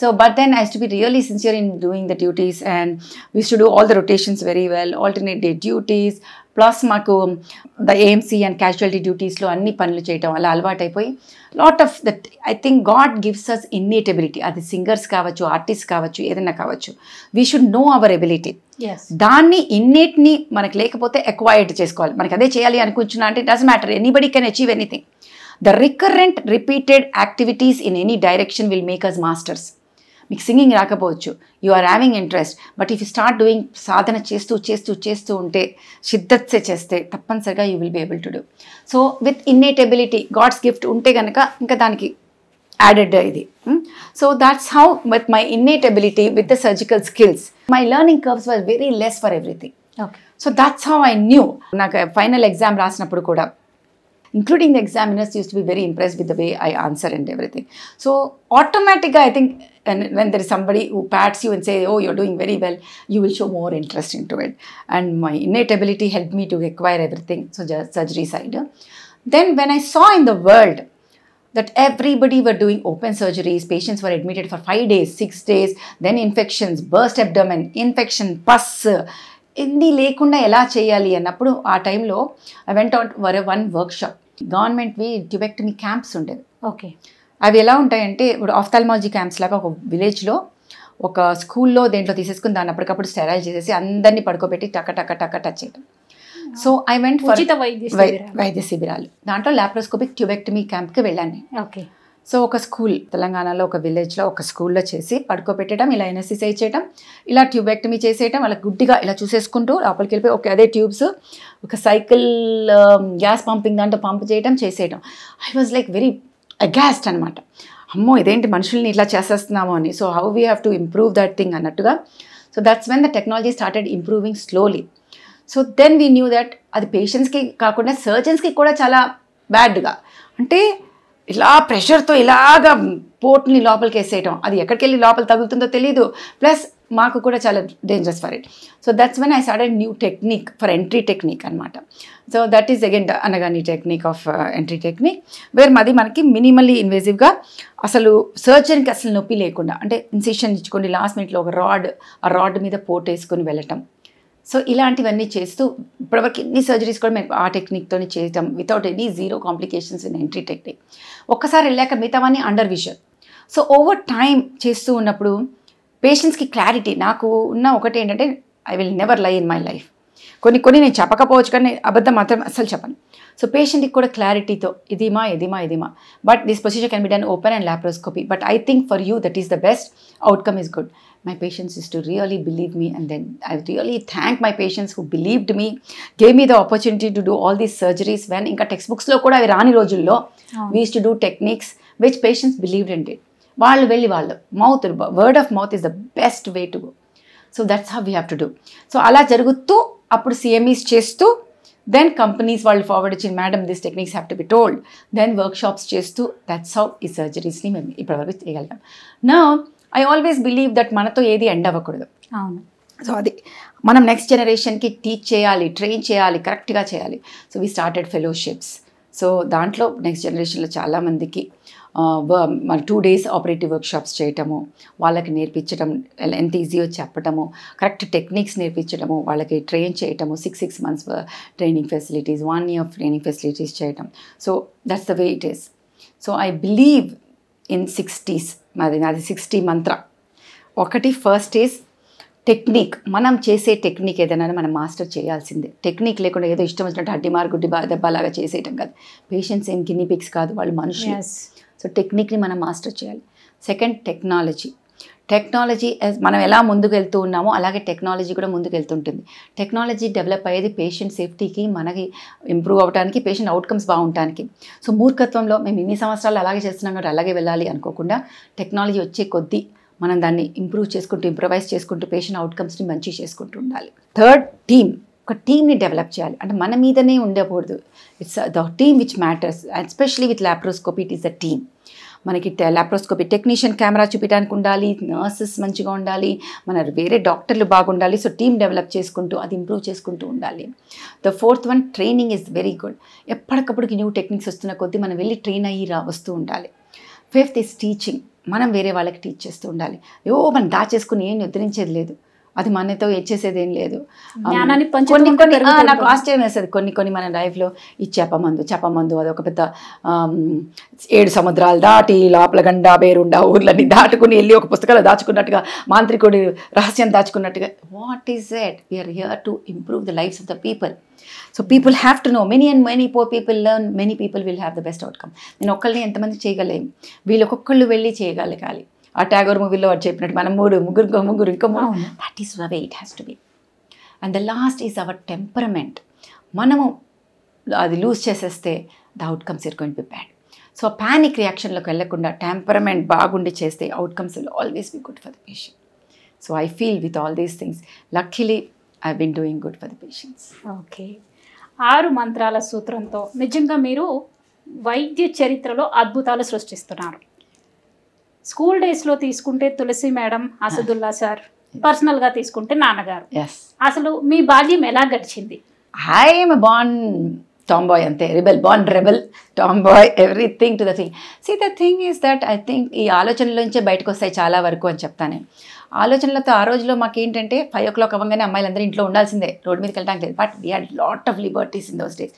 So, but then I used to be really sincere in doing the duties, and we used to do all the rotations very well, alternate day duties, plus maku the AMC and casualty duties lo anni panulu cheyatam ala alvaatu ayipoyi. Lot of that, I think God gives us innate ability. Adi singers kavachu, artists kavachu, edanna kavachu, we should know our ability. Yes, దాన్ని innate ni మనకు లేకపోతే acquired చేసుకోవాలి. మనకి అదే చేయాలి అనుకుంటున్నా అంటే it doesn't matter, anybody can achieve anything. The recurrent repeated activities in any direction will make us masters. మీకు సింగింగ్ రాకపోవచ్చు, you are having interest, but if you start doing, సాధన చేస్తూ ఉంటే, షిద్దత్సే చేస్తే తప్పనిసరిగా you will be able to do. So with innate ability, God's gift ఉంటే కనుక ఇంకా దానికి యాడెడ్ ఇది. So that's how with my innate ability with the surgical skills, my learning curves were very less for everything. So that's how I knew. నాకు final exam రాసినప్పుడు కూడా, including the examiners, used to be very impressed with the way I answer and everything. So automatically, I think, and when there is somebody who pats you and say, oh, you're doing very well, you will show more interest into it. And my innate ability helped me to acquire everything, so just surgery side. Then when I saw in the world that everybody were doing open surgeries, patients were admitted for 5 days, 6 days, then infections, burst abdomen, infection, pus, ఇన్ని లేకుండా ఎలా చేయాలి అన్నప్పుడు ఆ టైంలో I went out for 1 workshop. గవర్నమెంట్వి tubectomy camps ఉండేవి. Okay, అవి ఎలా ఉంటాయంటే, ఇప్పుడు ఆఫ్థాల్మాలజీ క్యాంప్స్ లాగా ఒక విలేజ్లో ఒక స్కూల్లో దేంట్లో తీసేసుకుని దాన్ని అప్పటికప్పుడు స్టెరైల్ చేసేసి అందరినీ పడుకోబెట్టి టక్ టచ్ చేయడం. సో ఐ వెంట్ ఫర్ వైద్య శిబిరాలు. దాంట్లో లాప్రోస్కోపిక్ ట్యూబెక్టమీ క్యాంప్కి వెళ్ళాను నేను. ఓకే. సో ఒక స్కూల్, తెలంగాణలో ఒక విలేజ్లో ఒక స్కూల్లో చేసి పడుకోబెట్టడం, ఇలా ఎన్ఎస్సిసై చేయడం, ఇలా ట్యూబెక్టమీ చేసేయడం, అలా గుడ్డిగా ఇలా చూసేసుకుంటూ లోపలికి వెళ్ళిపోయి ఓకే అదే ట్యూబ్స్, ఒక సైకిల్ గ్యాస్ పంపింగ్ దాంట్లో పంప్ చేయడం, చేసేయడం. I was like very aghast అనమాట. అమ్మో ఇదేంటి మనుషుల్ని ఇట్లా చేసేస్తున్నాము అని. So how we have to improve that thing అన్నట్టుగా. So that's when the technology started improving slowly. So then we knew that అది పేషెంట్స్కి కాకుండా సర్జన్స్కి కూడా చాలా బ్యాడ్గా, అంటే ఇలా ప్రెషర్తో ఇలాగా పోర్ట్ని లోపలికి వేసేయటం, అది ఎక్కడికి వెళ్ళి లోపల తగులుతుందో తెలీదు, ప్లస్ మాకు కూడా చాలా dangerous for it. So that's when I started new technique for entry technique అనమాట. So that is again Anagani technique of entry technique, where మాది మనకి మినిమల్లీ ఇన్వేజివ్గా, అసలు సర్జరీకి అసలు నొప్పి లేకుండా, అంటే ఇన్సిషన్ ఇచ్చుకొని లాస్ట్ మినిట్లో ఒక ఆ రాడ్ మీద పోర్ట్ వేసుకొని వెళ్ళటం. సో ఇలాంటివన్నీ చేస్తూ ఇప్పటివరకు ఎన్ని సర్జరీస్ కూడా మేము ఆ టెక్నిక్తోనే చేయటం, without any zero complications in entry technique. ఒక్కసారి వెళ్ళాక మిగతావన్నీ under vision. So over time చేస్తూ ఉన్నప్పుడు పేషెంట్స్కి క్లారిటీ, నాకు ఉన్న ఒకటి ఏంటంటే ఐ విల్ నెవర్ లై ఇన్ మై లైఫ్. కొన్ని నేను చెప్పకపోవచ్చు, కానీ అబద్ధం మాత్రం అస్సలు చెప్పను. సో పేషెంట్కి కూడా క్లారిటీతో ఇదిమా, but this procedure can be done open and laparoscopy, but I think for you that is the best, outcome is good. My patients used to really believe me, and then I really thank my patients who believed me, gave me the opportunity to do all these surgeries when inka textbooks lo kuda avi raani rojullo we used to do techniques which patients believed in it. Vallu velli vallu mouth, word of mouth is the best way to go. So that's how we have to do. So ala jaruguttu appudu CMEs chestu, then companies వాళ్ళు forward ఇచ్చి madam this techniques have to be told, then workshops చేస్తూ that's how ఈ సర్జరీస్ని మేము ఇప్పటివరకు చేయగలిగాం. నా I always believe that మనతో ఏది ఎండ్ అవ్వకూడదు. అవును. సో అది మనం నెక్స్ట్ జనరేషన్కి టీచ్ చేయాలి, ట్రైన్ చేయాలి, కరెక్ట్గా చేయాలి. So we started fellowships. So దాంట్లో నెక్స్ట్ జనరేషన్లో చాలామందికి 2 days ఆపరేటివ్ వర్క్షాప్స్ చేయటము, వాళ్ళకి నేర్పించడం, ఎంత ఈజీయో చెప్పటము, కరెక్ట్ టెక్నిక్స్ నేర్పించడము, వాళ్ళకి ట్రైన్ చేయటము, 6 months training facilities, 1 year training facilities చేయటం. So that's the way it is. So I believe in 60s. నాది 60 మంత్ర. ఒకటి ఫస్ట్ ఈజ్ టెక్నిక్, మనం చేసే టెక్నిక్ ఏదైనా మనం మాస్టర్ చేయాల్సిందే. టెక్నిక్ లేకుండా ఏదో ఇష్టం వచ్చినట్టు అడ్డి మార్గుడ్డి దెబ్బలాగా చేసేయటం కాదు. పేషెంట్స్ ఏం గిన్నీ పిక్స్ కాదు, వాళ్ళు మనుషులు. సో టెక్నిక్ని మనం మాస్టర్ చేయాలి. Second, technology. మనం ఎలా ముందుకు వెళ్తూ ఉన్నామో అలాగే టెక్నాలజీ కూడా ముందుకు వెళ్తుంటుంది. టెక్నాలజీ డెవలప్ అయ్యేది పేషెంట్ సేఫ్టీకి, మనకి ఇంప్రూవ్ అవ్వడానికి, పేషెంట్ అవుట్కమ్స్ బాగుంటానికి. సో మూర్ఖత్వంలో మేము ఇన్ని సంవత్సరాలు అలాగే చేస్తున్నాం కాబట్టి అలాగే వెళ్ళాలి అనుకోకుండా టెక్నాలజీ వచ్చే కొద్దీ మనం దాన్ని ఇంప్రూవైజ్ చేసుకుంటూ పేషెంట్ అవుట్కమ్స్ని మంచిగా చేసుకుంటూ ఉండాలి. థర్డ్, ఒక టీమ్ని డెవలప్ చేయాలి. అంటే మన మీదనే ఉండకూడదు. It's the team which matters, especially with laparoscopy. It is the team. మనకి లాప్రోస్కోపీ టెక్నీషియన్ కెమెరా చూపించడానికి ఉండాలి, నర్సెస్ మంచిగా ఉండాలి, మన వేరే డాక్టర్లు బాగుండాలి. సో టీమ్ డెవలప్ చేసుకుంటూ అది ఇంప్రూవ్ చేసుకుంటూ ఉండాలి. The fourth one, training is very good. ఎప్పటికప్పటికి న్యూ టెక్నిక్స్ వస్తున్న కొద్దీ మనం వెళ్ళి ట్రైన్ అయ్యి వస్తూ ఉండాలి. Fifth is teaching. మనం వేరే వాళ్ళకి టీచ్ చేస్తూ ఉండాలి. మనం దాచేసుకుని ఏం నిద్రించేది లేదు, అది మనతో చేసేది ఏం లేదు. కొన్ని నాకు ఆశ్చర్యం వేస్తుంది. కొన్ని మన లైఫ్లో ఈ చేపమందు అదొక పెద్ద 7 సముద్రాలు దాటి లోపల గండా బేరుండా ఊర్లన్నీ దాటుకుని వెళ్ళి ఒక పుస్తకాలు దాచుకున్నట్టుగా, మాంత్రికుడి రహస్యం దాచుకున్నట్టుగా. What is it? We're here to improve the lifes of the people. So people have to know. many poor people learn, many people will have the best outcome. నేను ఒక్కళ్ళని ఎంతమంది చేయగలేము, వీళ్ళు ఒక్కొక్కళ్ళు వెళ్ళి చేయగలగాలి. ఆ ట్యాగోర్ మూవీలో వాడు చెప్పినట్టు మనం ముగ్గురు ఇంకో that is the way it has to be. And the last is our temperament. మనము అది లూజ్ చేసేస్తే the outcomes are going to be bad. So panic రియాక్షన్లోకి వెళ్ళకుండా టెంపరమెంట్ బాగుండి చేస్తే outcomes will always be good for the patient. So I feel with all these things luckily I been doing good for the patients. Okay. 6 మంత్రాల సూత్రంతో నిజంగా మీరు వైద్య చరిత్రలో అద్భుతాలు సృష్టిస్తున్నారు. స్కూల్ డేస్లో తీసుకుంటే తులసి మేడం, అసదుల్లా సార్, పర్సనల్గా తీసుకుంటే నాన్నగారు. అసలు మీ బాల్యం ఎలా గడిచింది? ఐఎమ్ బార్న్ టాంబాయ్, అంతే. Rebel tomboy, everything to the thing. See the thing is that I think ఈ ఆలోచనలోంచే బయటకు వస్తాయి చాలా వరకు అని చెప్తాను. ఆలోచనలతో ఆ రోజులో మాకేంటంటే 5 o'clock అవ్వగానే అమ్మాయిలందరూ ఇంట్లో ఉండాల్సిందే, రోడ్ మీదకి వెళ్ళడానికి లేదు. But we had lot of liberties in those days.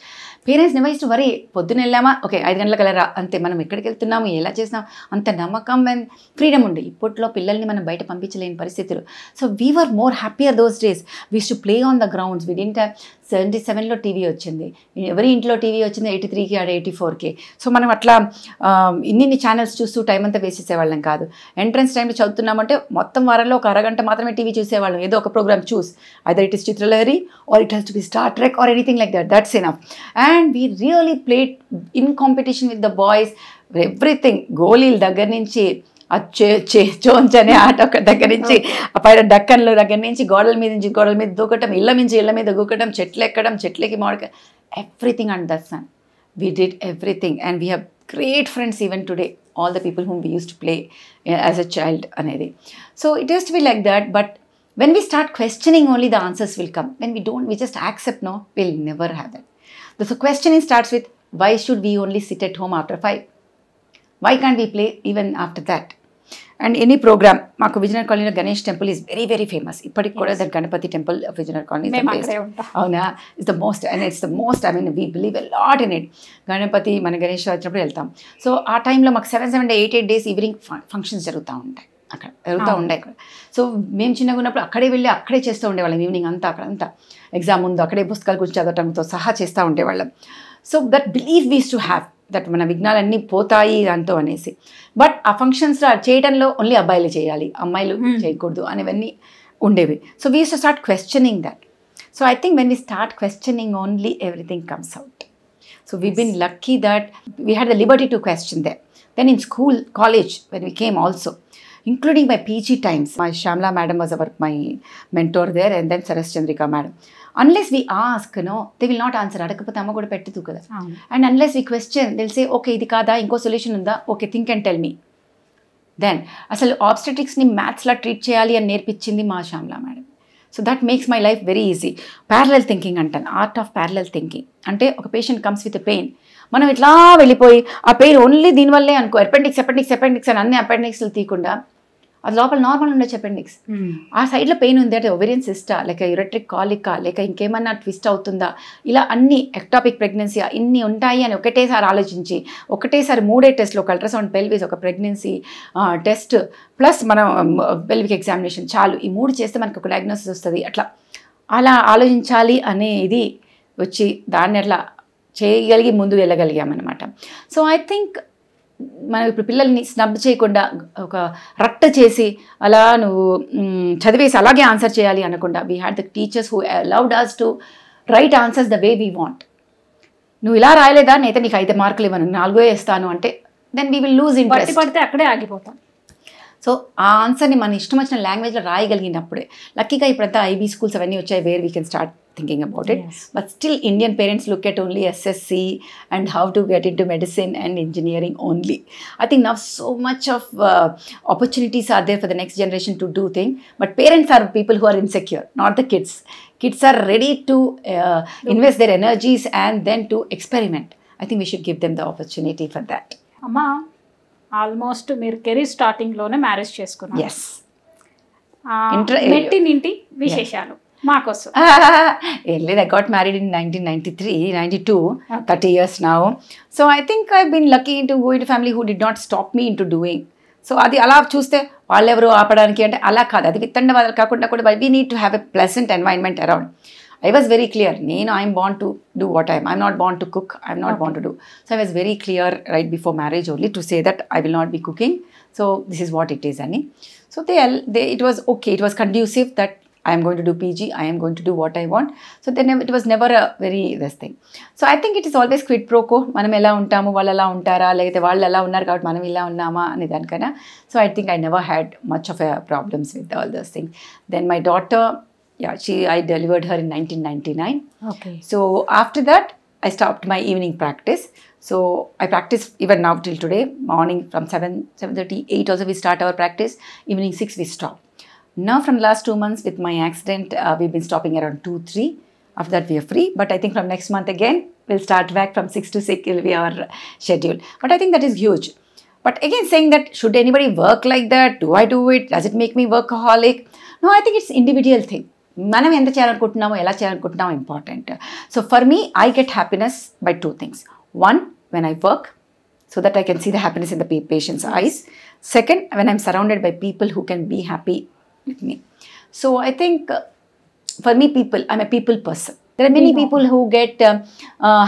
Parents never used to worry. పొద్దున్న వెళ్ళామా, ఓకే 5 గంటలకు వెళ్ళరా, అంతే. మనం ఎక్కడికి వెళ్తున్నాము, ఎలా చేసినాం, అంత నమ్మకం అండ్ ఫ్రీడమ్ ఉండే. ఇప్పట్లో పిల్లల్ని మనం బయట పంపించలేని పరిస్థితులు. So we were more happier those days. We used to play on the grounds. We didn't have 77లో టీవీ వచ్చింది, ఎవరి ఇంట్లో టీవీ వచ్చింది 83కి, 84కి. సో మనం అట్లా ఇన్ని ఛానల్స్ చూస్తూ టైం అంతా వేసేసేవాళ్ళం కాదు. ఎంట్రన్స్ టైంలో చదువుతున్నామంటే మొత్తం వారంలో ఒక అరగంట మాత్రమే టీవీ చూసేవాళ్ళం. ఏదో ఒక ప్రోగ్రామ్ చూస్, either it is Chitralahari or it has to be Star Trek or anything like that. That's enough. And we really played in competition with the boys. Everything, గోళీల దగ్గర నుంచి చోంచ్ అనే ఆట దగ్గర నుంచి, ఆ పైన డక్కన్ల దగ్గర నుంచి, గోడల మీద దూకటం, ఇళ్ళ మీద దూకటం, చెట్లు ఎక్కడం, చెట్లకి మాడక, everything and that sun. We did everything and we have great friends even today, all the people whom we used to play as a child anedi. So it has to be like that. But when we start questioning, only the answers will come. When we don't, we just accept, no, we'll never have that. The questioning starts with, why should we only sit at home after 5? Why can't we play even after that? And any program, మాకు విజయనగర్ కాలనీలో Ganesh temple is very very famous. ఇప్పటికి కూడా that Ganapati temple Vijayanagar colony అవునా is the most, and it's the most, I mean we believe a lot in it. Ganapati మన గణేష్ వచ్చినప్పుడు వెళ్తాం. So ఆ టైంలో మాకు 7 days ఈవినింగ్ ఫంక్షన్స్ జరుగుతూ ఉంటాయి, అక్కడ జరుగుతూ ఉంటాయి ఇక్కడ. సో మేము చిన్నగా ఉన్నప్పుడు అక్కడే వెళ్ళి అక్కడే చేస్తూ ఉండేవాళ్ళం. ఈవినింగ్ అంతా అక్కడంతా ఎగ్జామ్ ముందు అక్కడే పుస్తకాలు గురించి చదవటంతో సహా చేస్తూ ఉండేవాళ్ళం. So that believe was to have that మన విఘ్నాలన్నీ పోతాయి దాంతో అనేసి. బట్ ఆ ఫంక్షన్స్లో చేయడంలో ఓన్లీ అబ్బాయిలు చేయాలి, అమ్మాయిలు చేయకూడదు అనేవన్నీ ఉండేవి. So we use to start questioning that. So I think when we start questioning only everything comes out. So we been lucky that we had the liberty to question them. Then in school, college, when we came also, including my PG times. My Shamla madam was my mentor there, and then Saras Chandrika madam. Unless we ask, no, they will not answer. Adakapothe amma kuda pettu kada. And unless we question, they'll say, okay, idi kada, inko solution unda, okay, think and tell me. Then asalu obstetrics ni maths la treat cheyali ani nerpichindi ma Shamla madam. So that makes my life very easy. Parallel thinking antanu, art of parallel thinking. Ante oka patient comes with a pain, మనం ఇట్లా వెళ్ళిపోయి ఆ pain only దీనివల్లే అనుకో, appendix అని అన్ని అపెండిక్స్లు తీయకుండా అది లోపల నార్మల్ ఉండొచ్చు అపెండిక్స్. ఆ సైడ్లో పెయిన్ ఉంది అంటే ఒవేరియన్ సిస్టా, లేక యూరెట్రిక్ కాలికా, లేక ఇంకేమన్నా ట్విస్ట్ అవుతుందా, ఇలా అన్ని ఎక్టాపిక్ ప్రెగ్నెన్సీ ఇన్ని ఉంటాయి అని ఒకటేసారి ఆలోచించి ఒకటేసారి 3 టెస్ట్లు, ఒక అల్ట్రాసౌండ్ పెల్విస్, ఒక ప్రెగ్నెన్సీ టెస్ట్ ప్లస్ మనం పెల్విక్ ఎగ్జామినేషన్ చాలు, ఈ 3 చేస్తే మనకు ఒక డయాగ్నోసిస్ వస్తుంది. అలా ఆలోచించాలి అనే ఇది వచ్చి దాన్ని అట్లా చేయగలిగి ముందు వెళ్ళగలిగామన్నమాట. సో ఐ థింక్ మనం ఇప్పుడు పిల్లల్ని స్నబ్ చేయకుండా ఒక రట్ట చేసి అలా నువ్వు చదివేసి అలాగే ఆన్సర్ చేయాలి అనకుండా we had the teachers who allowed us to write answers the way we want. నువ్వు ఇలా రాయలేదా, నేనైతే నీకు 5 మార్కులు ఇవ్వను, 4 ఇస్తాను అంటే then we will lose interest. పడితే అక్కడే ఆగిపోతాం. సో ఆ ఆన్సర్ని మన ఇష్టం వచ్చిన లాంగ్వేజ్లో రాయగలిగినప్పుడే. లక్కీగా ఇప్పుడంతా ఐబీ స్కూల్స్ అవన్నీ వచ్చాయి where we can start thinking about it. Yes. But still Indian parents look at only SSC and how to get into medicine and engineering only. I think now so much of opportunities are there for the next generation to do things, but parents are people who are insecure, not the kids. Kids are ready to invest their energies and then to experiment. I think we should give them the opportunity for that. Amma, almost మీరు career starting లోనే marriage చేసుకున్నారు. Yes. మెట్టినింటి విశేషాలు మాకోసం. I got married in 1993, 92, 30 years now. So I think I've been lucky to go into a family who did not stop me into doing. So అది అలా చూస్తే వాళ్ళెవరో ఆపడానికి అంటే అలా కాదు, అది విత్తండవాదాలు కాకుండా కూడా we need to have a pleasant environment around. I was very clear, I'm born to do what I'm not born to cook, I'm not born to do. So I was very clear right before marriage only to say that I will not be cooking, so this is what it is. So it was okay, it was conducive that I am going to do PG, I am going to do what I want. So then it was never a very this thing. So I think it is always quid pro quo. Manam ela untamu, vallu ela untara, lekate vallu ela unnaru kabatti manam illa unnama ani danikana. So I think I never had much of a problems with all those things. Then my daughter, I delivered her in 1999. Okay. So after that I stopped my evening practice. So I practice even now till today. Morning from 7:30, 8 also we start our practice. Evening 6 we stop. Now from the last 2 months with my accident, we've been stopping around 2-3. After that we are free. But I think from next month again, we'll start back from 6 to 6 will be our schedule. But I think that is huge. But again saying that, should anybody work like that? Do I do it? Does it make me workaholic? No, I think it's individual thing. మనం ఎంత చేయాలనుకుంటున్నామో ఎలా చేయాలనుకుంటున్నామో important. So for me I get happiness by 2 things. One, when I work, so that I can see the happiness in the patient's eyes. Second, when I'm surrounded by people who can be happy with me. So I think for me, I'm a people person. There are many people who get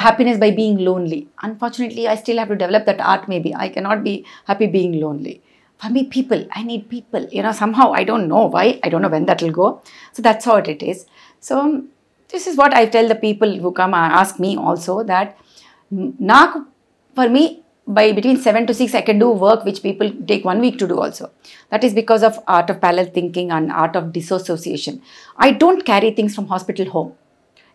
happiness by being lonely. Unfortunately, I still have to develop that art maybe. I cannot be happy being lonely. For me, people, I need people. Somehow, I don't know why, I don't know when that will go. So that's how it is. So this is what I tell the people who come and ask me also, that for me, by between 7 to 6, I can do work which people take 1 week to do also. That is because of art of parallel thinking and art of dissociation. I don't carry things from hospital home.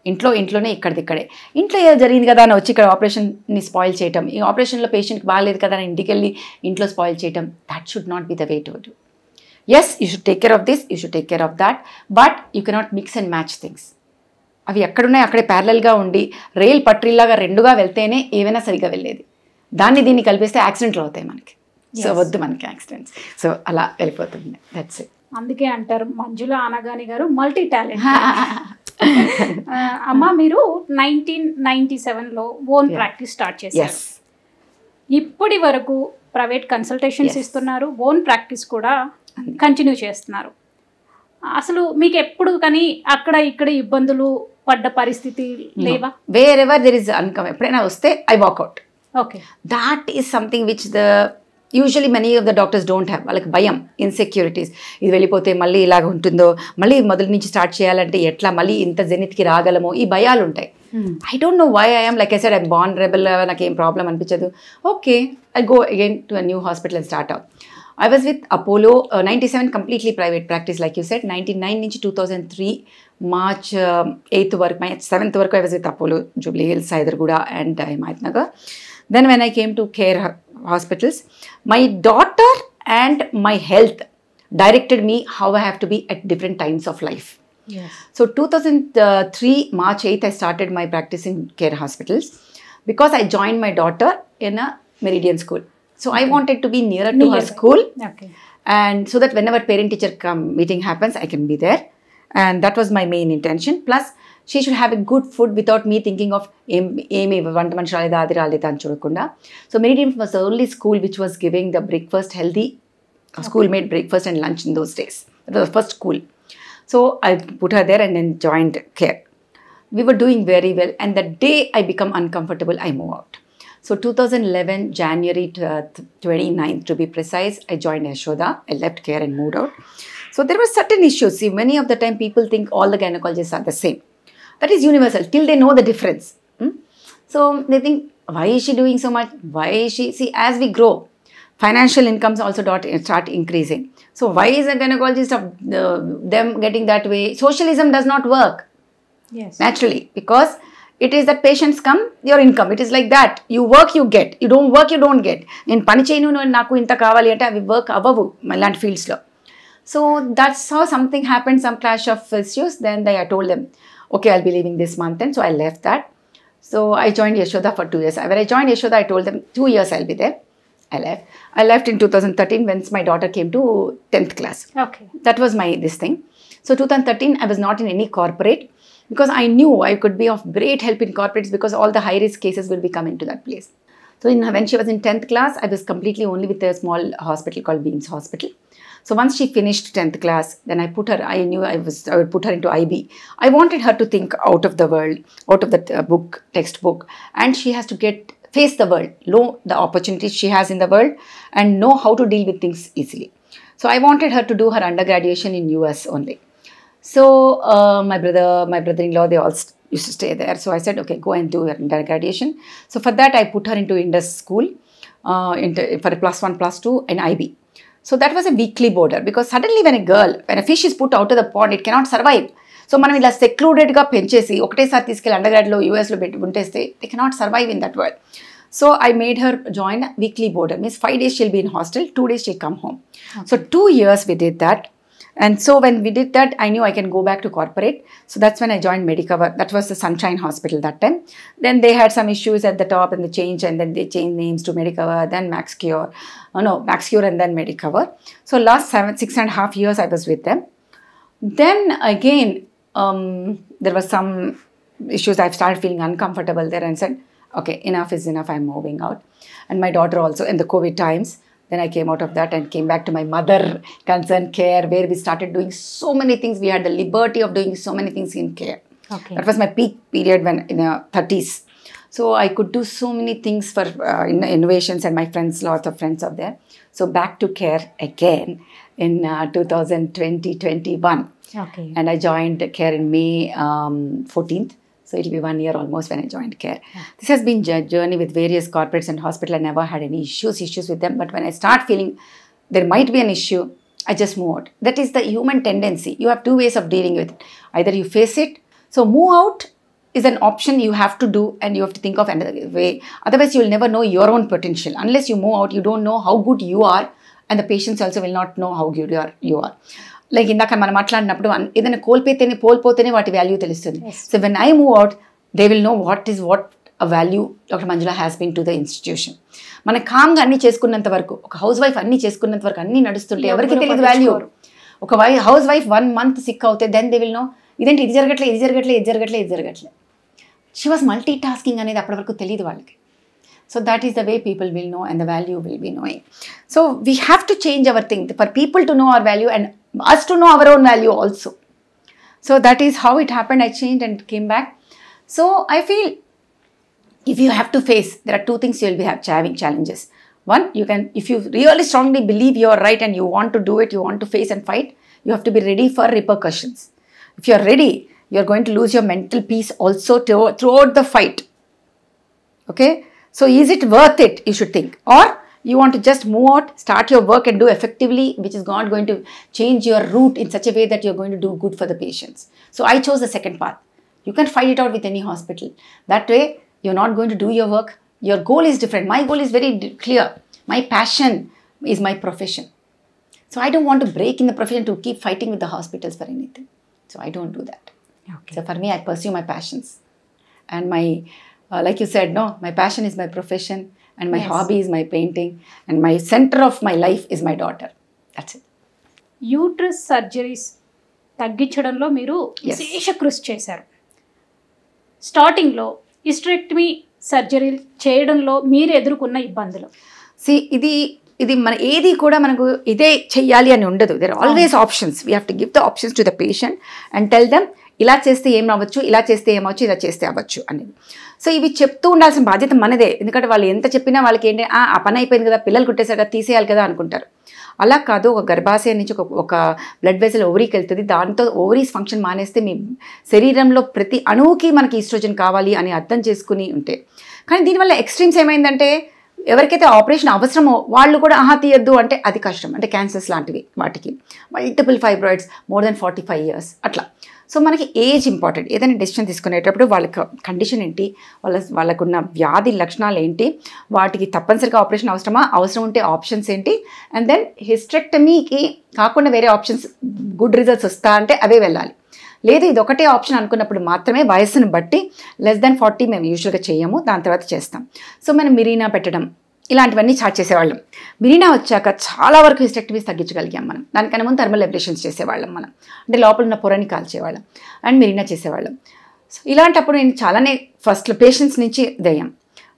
ఇంట్లోనే ఇక్కడే ఇంట్లో ఏదో జరిగింది కదా అని వచ్చి ఇక్కడ ఆపరేషన్ని spoil చేయటం, ఈ ఆపరేషన్లో పేషెంట్కి బాగాలేదు కదా అని ఇంటికి వెళ్ళి ఇంట్లో స్పాయిల్ చేయటం, that should not be the way to do. Yes, you should take care of this, you should take care of that, but you cannot mix and match things. అవి ఎక్కడున్నాయి అక్కడే ప్యారలల్గా ఉండి రైల్ పట్రీలాగా రెండుగా వెళ్తేనే ఏవైనా సరిగా వెళ్ళేది. దీన్ని కలిపేస్తే యాక్సిడెంట్లు అవుతాయి మనకి. సో వద్దు మనకి యాక్సిడెంట్స్. సో అలా వెళ్ళిపోతుంది. That's it. అందుకే అంటారు మంజుల అనగాని గారు మల్టీ టాలెంట్. అమ్మ, మీరు 1997లో ఓన్ ప్రాక్టీస్ స్టార్ట్ చేశారు. ఇప్పటి వరకు ప్రైవేట్ కన్సల్టేషన్స్ ఇస్తున్నారు, ఓన్ ప్రాక్టీస్ కూడా కంటిన్యూ చేస్తున్నారు. అసలు మీకు ఎప్పుడు కానీ అక్కడ ఇక్కడ ఇబ్బందులు పడ్డ పరిస్థితి లేవా? వేర్ ఎవర్ దెర్ ఇస్ అన్కమ్, ఎప్పుడైనా వస్తే I walk out. Okay, that is something which usually many of the doctors don't have. వాళ్ళకి భయం, ఇన్సెక్యూరిటీస్, ఇది వెళ్ళిపోతే మళ్ళీ ఇలాగ ఉంటుందో, మళ్ళీ మొదటి నుంచి స్టార్ట్ చేయాలంటే ఎట్లా, మళ్ళీ ఇంత జెనిత్కి రాగలమో, ఈ భయాలు ఉంటాయి. I don't know why I'm like I said, I'm born rebel, నాకు ఏం ప్రాబ్లం అనిపించదు. Okay, I go again to a new hospital and start out. I was with Apollo, 97 completely private practice like you said. 99 నుంచి 2003 March 8th వరకు, my 7th వరకు I was with Apollo, Jubilee Hills, Hyderabad and Himaja Nagar. Then when I came to care hospitals, my daughter and my health directed me how I have to be at different times of life. Yes. So 2003 March 8th I started my practice in care hospitals because I joined my daughter in a Meridian school. So I wanted to be nearer to her school. Okay. And so that whenever parent-teacher meeting happens, I can be there. And that was my main intention. Plus, she should have a good food without me thinking of వంట మనిషి రాలేదా అది రాలేదా అని చూడకుండా. So Meridian was the only school which was giving the breakfast healthy, school made breakfast and lunch in those days. That was the first school. So I put her there and then joined care. We were doing very well, and the day I become uncomfortable, I move out. So 2011 January 29th to be precise, I joined Yashoda. I left care and moved out. So there were certain issues. See, many of the time people think all the gynecologists are the same. That is universal till they know the difference. So they think, why is she doing so much? Why is she? See, as we grow, financial incomes also start increasing. So why is a gynecologist of them getting that way? Socialism does not work. Yes. Naturally, because it is that patients come, your income. It is like that. You work, you get. You don't work, you don't get. In pani cheyinu naku inta kavali ante avi work avavu land fields lo. So that's how something happened, some clash of issues. Then I told them, okay, I'll be leaving this month. And so I left that. So I joined Yashoda for 2 years. When I joined Yashoda, I told them 2 years I'll be there. I left in 2013 when my daughter came to 10th class. Okay. That was this thing. So 2013, I was not in any corporate because I knew I could be of great help in corporates because all the high-risk cases will be coming to that place. So when she was in 10th class, I was completely only with a small hospital called Beams Hospital. So once she finished 10th class, then I knew I would put her into IB. I wanted her to think out of the world, out of the textbook, and she has to face the world, know the opportunities she has in the world, and know how to deal with things easily. So I wanted her to do her undergraduation in US only. So my brother-in-law, they all used to stay there. So I said, okay, go and do your undergraduation. So for that, I put her into Indus school for a +1, +2 in IB. So that was a weekly boarder because suddenly when a fish is put out of the pond, it cannot survive. So మనం ఇలా సెక్లూడెడ్గా పెంచేసి ఒకటేసారి తీసుకెళ్ళి అండర్గ్రాడ్లో యూఎస్లో పెట్టి ఉంటేస్తే they cannot survive in that world. So I made her join weekly boarder. Means 5 days she'll be in hostel, 2 days she'll come home. Okay. So 2 years we did that. And so when we did that, I knew I can go back to corporate. So that's when I joined Medicover. That was the Sunshine Hospital that time. Then they had some issues at the top and they changed, and then they changed names to Medicover, then MaxCure. MaxCure and then Medicover. So last 6.5 years I was with them. Then again, there was some issues. I started feeling uncomfortable there and said, okay, enough is enough. I'm moving out. And my daughter also in the COVID times. Then I came out of that and came back to my mother concern care, where we started doing so many things. We had the liberty of doing so many things in care. Okay. That was my peak period when in the 30s. So I could do so many things for innovations, and my friends, lots of friends are there. So back to care again in 2021. Okay. And I joined care in May 14th. So it'll be 1 year almost when I joined care. Yeah. This has been a journey with various corporates and hospital. I never had any issues with them. But when I start feeling there might be an issue, I just move out. That is the human tendency. You have 2 ways of dealing with it. Either you face it. So move out is an option you have to do, and you have to think of another way. Otherwise, you will never know your own potential. Unless you move out, you don't know how good you are, and the patients also will not know how good you are. Like ఇందాక మనం మాట్లాడినప్పుడు ఏదైనా కోల్పోతేనే వాటి value తెలుస్తుంది. So when I move out, they will know what a value doctor Manjula has been to the institution. మన కామ్గా అన్ని చేసుకున్నంత వరకు, ఒక హౌస్ వైఫ్ అన్ని చేసుకున్నంత వరకు, అన్ని నడుస్తుంటే ఎవరికి తెలియదు వాల్యూ. ఒక హౌస్ వైఫ్ 1 month సిక్ అవుతే దెన్ దే విల్ నో ఇదేంటి ఇది జరగట్లే. షీ వాస్ మల్టీ టాస్కింగ్ అనేది అప్పటి వరకు తెలియదు వాళ్ళకి. So that is the way people will know, and the value will be knowing. So we have to change our thing for people to know our value and us to know our own value also. So that is how it happened. I changed and came back. So I feel if you have to face, there are 2 things you will be having challenges. One, you can, if you really strongly believe you are right and you want to do it, you want to face and fight, you have to be ready for repercussions. If you are ready, you are going to lose your mental peace also throughout the fight. Okay? So is it worth it, you should think. Or you want to just move out, start your work and do effectively, which is not going to change your route in such a way that you're going to do good for the patients. So I chose the second path. You can fight it out with any hospital. That way, you're not going to do your work. Your goal is different. My goal is very clear. My passion is my profession. So I don't want to break in the profession to keep fighting with the hospitals for anything. So I don't do that. Okay. So for me, I pursue my passions. And my like you said, no, my passion is my profession, and my hobby is my painting, and my center of my life is my daughter. That's it. Uterus surgeries తగ్గించడంలో మీరు విశేష కృషి చేశారు. స్టార్టింగ్లో hysterectomy surgery చేయడంలో మీరు ఎదుర్కొన్న ఇబ్బందులు? ఇది మన ఏది కూడా మనకు ఇదే చెయ్యాలి అని ఉండదు. There are always options. We have to give the options to the patient and tell them ఇలా చేస్తే ఏం అవ్వచ్చు, ఇలా చేస్తే ఏమవచ్చు, ఇలా చేస్తే అవ్వచ్చు అనేది. సో ఇవి చెప్తూ ఉండాల్సిన బాధ్యత మనదే. ఎందుకంటే వాళ్ళు ఎంత చెప్పినా వాళ్ళకి ఏంటి, ఆ పని అయిపోయింది కదా, పిల్లలు కుట్టేశారు కదా, తీసేయాలి కదా అనుకుంటారు. అలా కాదు. ఒక గర్భాశయం నుంచి ఒక బ్లడ్ వెసల్ ఓవరీకి వెళ్తుంది. దాంతో ఓవరీస్ ఫంక్షన్ మానేస్తే మీ శరీరంలో ప్రతి అణువుకి మనకి ఈస్ట్రోజన్ కావాలి అని అర్థం చేసుకుని ఉంటే. కానీ దీనివల్ల ఎక్స్ట్రీమ్స్ ఏమైందంటే ఎవరికైతే ఆపరేషన్ అవసరమో వాళ్ళు కూడా తీయద్దు అంటే అది కష్టం. అంటే క్యాన్సర్స్ లాంటివి, వాటికి multiple fibroids more than 45 years అట్లా. సో మనకి ఏజ్ ఇంపార్టెంట్. ఏదైనా డెసిషన్ తీసుకునేటప్పుడు వాళ్ళకి కండిషన్ ఏంటి, వాళ్ళకున్న వ్యాధి లక్షణాలు ఏంటి, వాటికి తప్పనిసరిగా ఆపరేషన్ అవసరమా, అవసరం ఉంటే ఆప్షన్స్ ఏంటి, అండ్ దెన్ హిస్టరెక్టమీకి కాకుండా వేరే ఆప్షన్స్ గుడ్ రిజల్ట్స్ వస్తా అంటే అవే వెళ్ళాలి. లేదు ఇది ఒకటే ఆప్షన్ అనుకున్నప్పుడు మాత్రమే వయస్సును బట్టి less than 40 మేము యూజువల్గా చేయము, దాని తర్వాత చేస్తాం. సో మనం మిరీనా పెట్టడం ఇలాంటివన్నీ స్టార్ట్ చేసేవాళ్ళం. మిరీనా వచ్చాక చాలా వరకు హిస్టరెక్టమీస్ తగ్గించగలిగాం మనం. దానికన్నా ముందు థర్మల్ అబ్లేషన్స్ చేసేవాళ్ళం మనం, అంటే లోపల ఉన్న పొరని కాల్చేవాళ్ళం అండ్ మిరీనా చేసేవాళ్ళం. సో ఇలాంటప్పుడు నేను చాలానే ఫస్ట్లో పేషెంట్స్ నుంచి దయ్యం,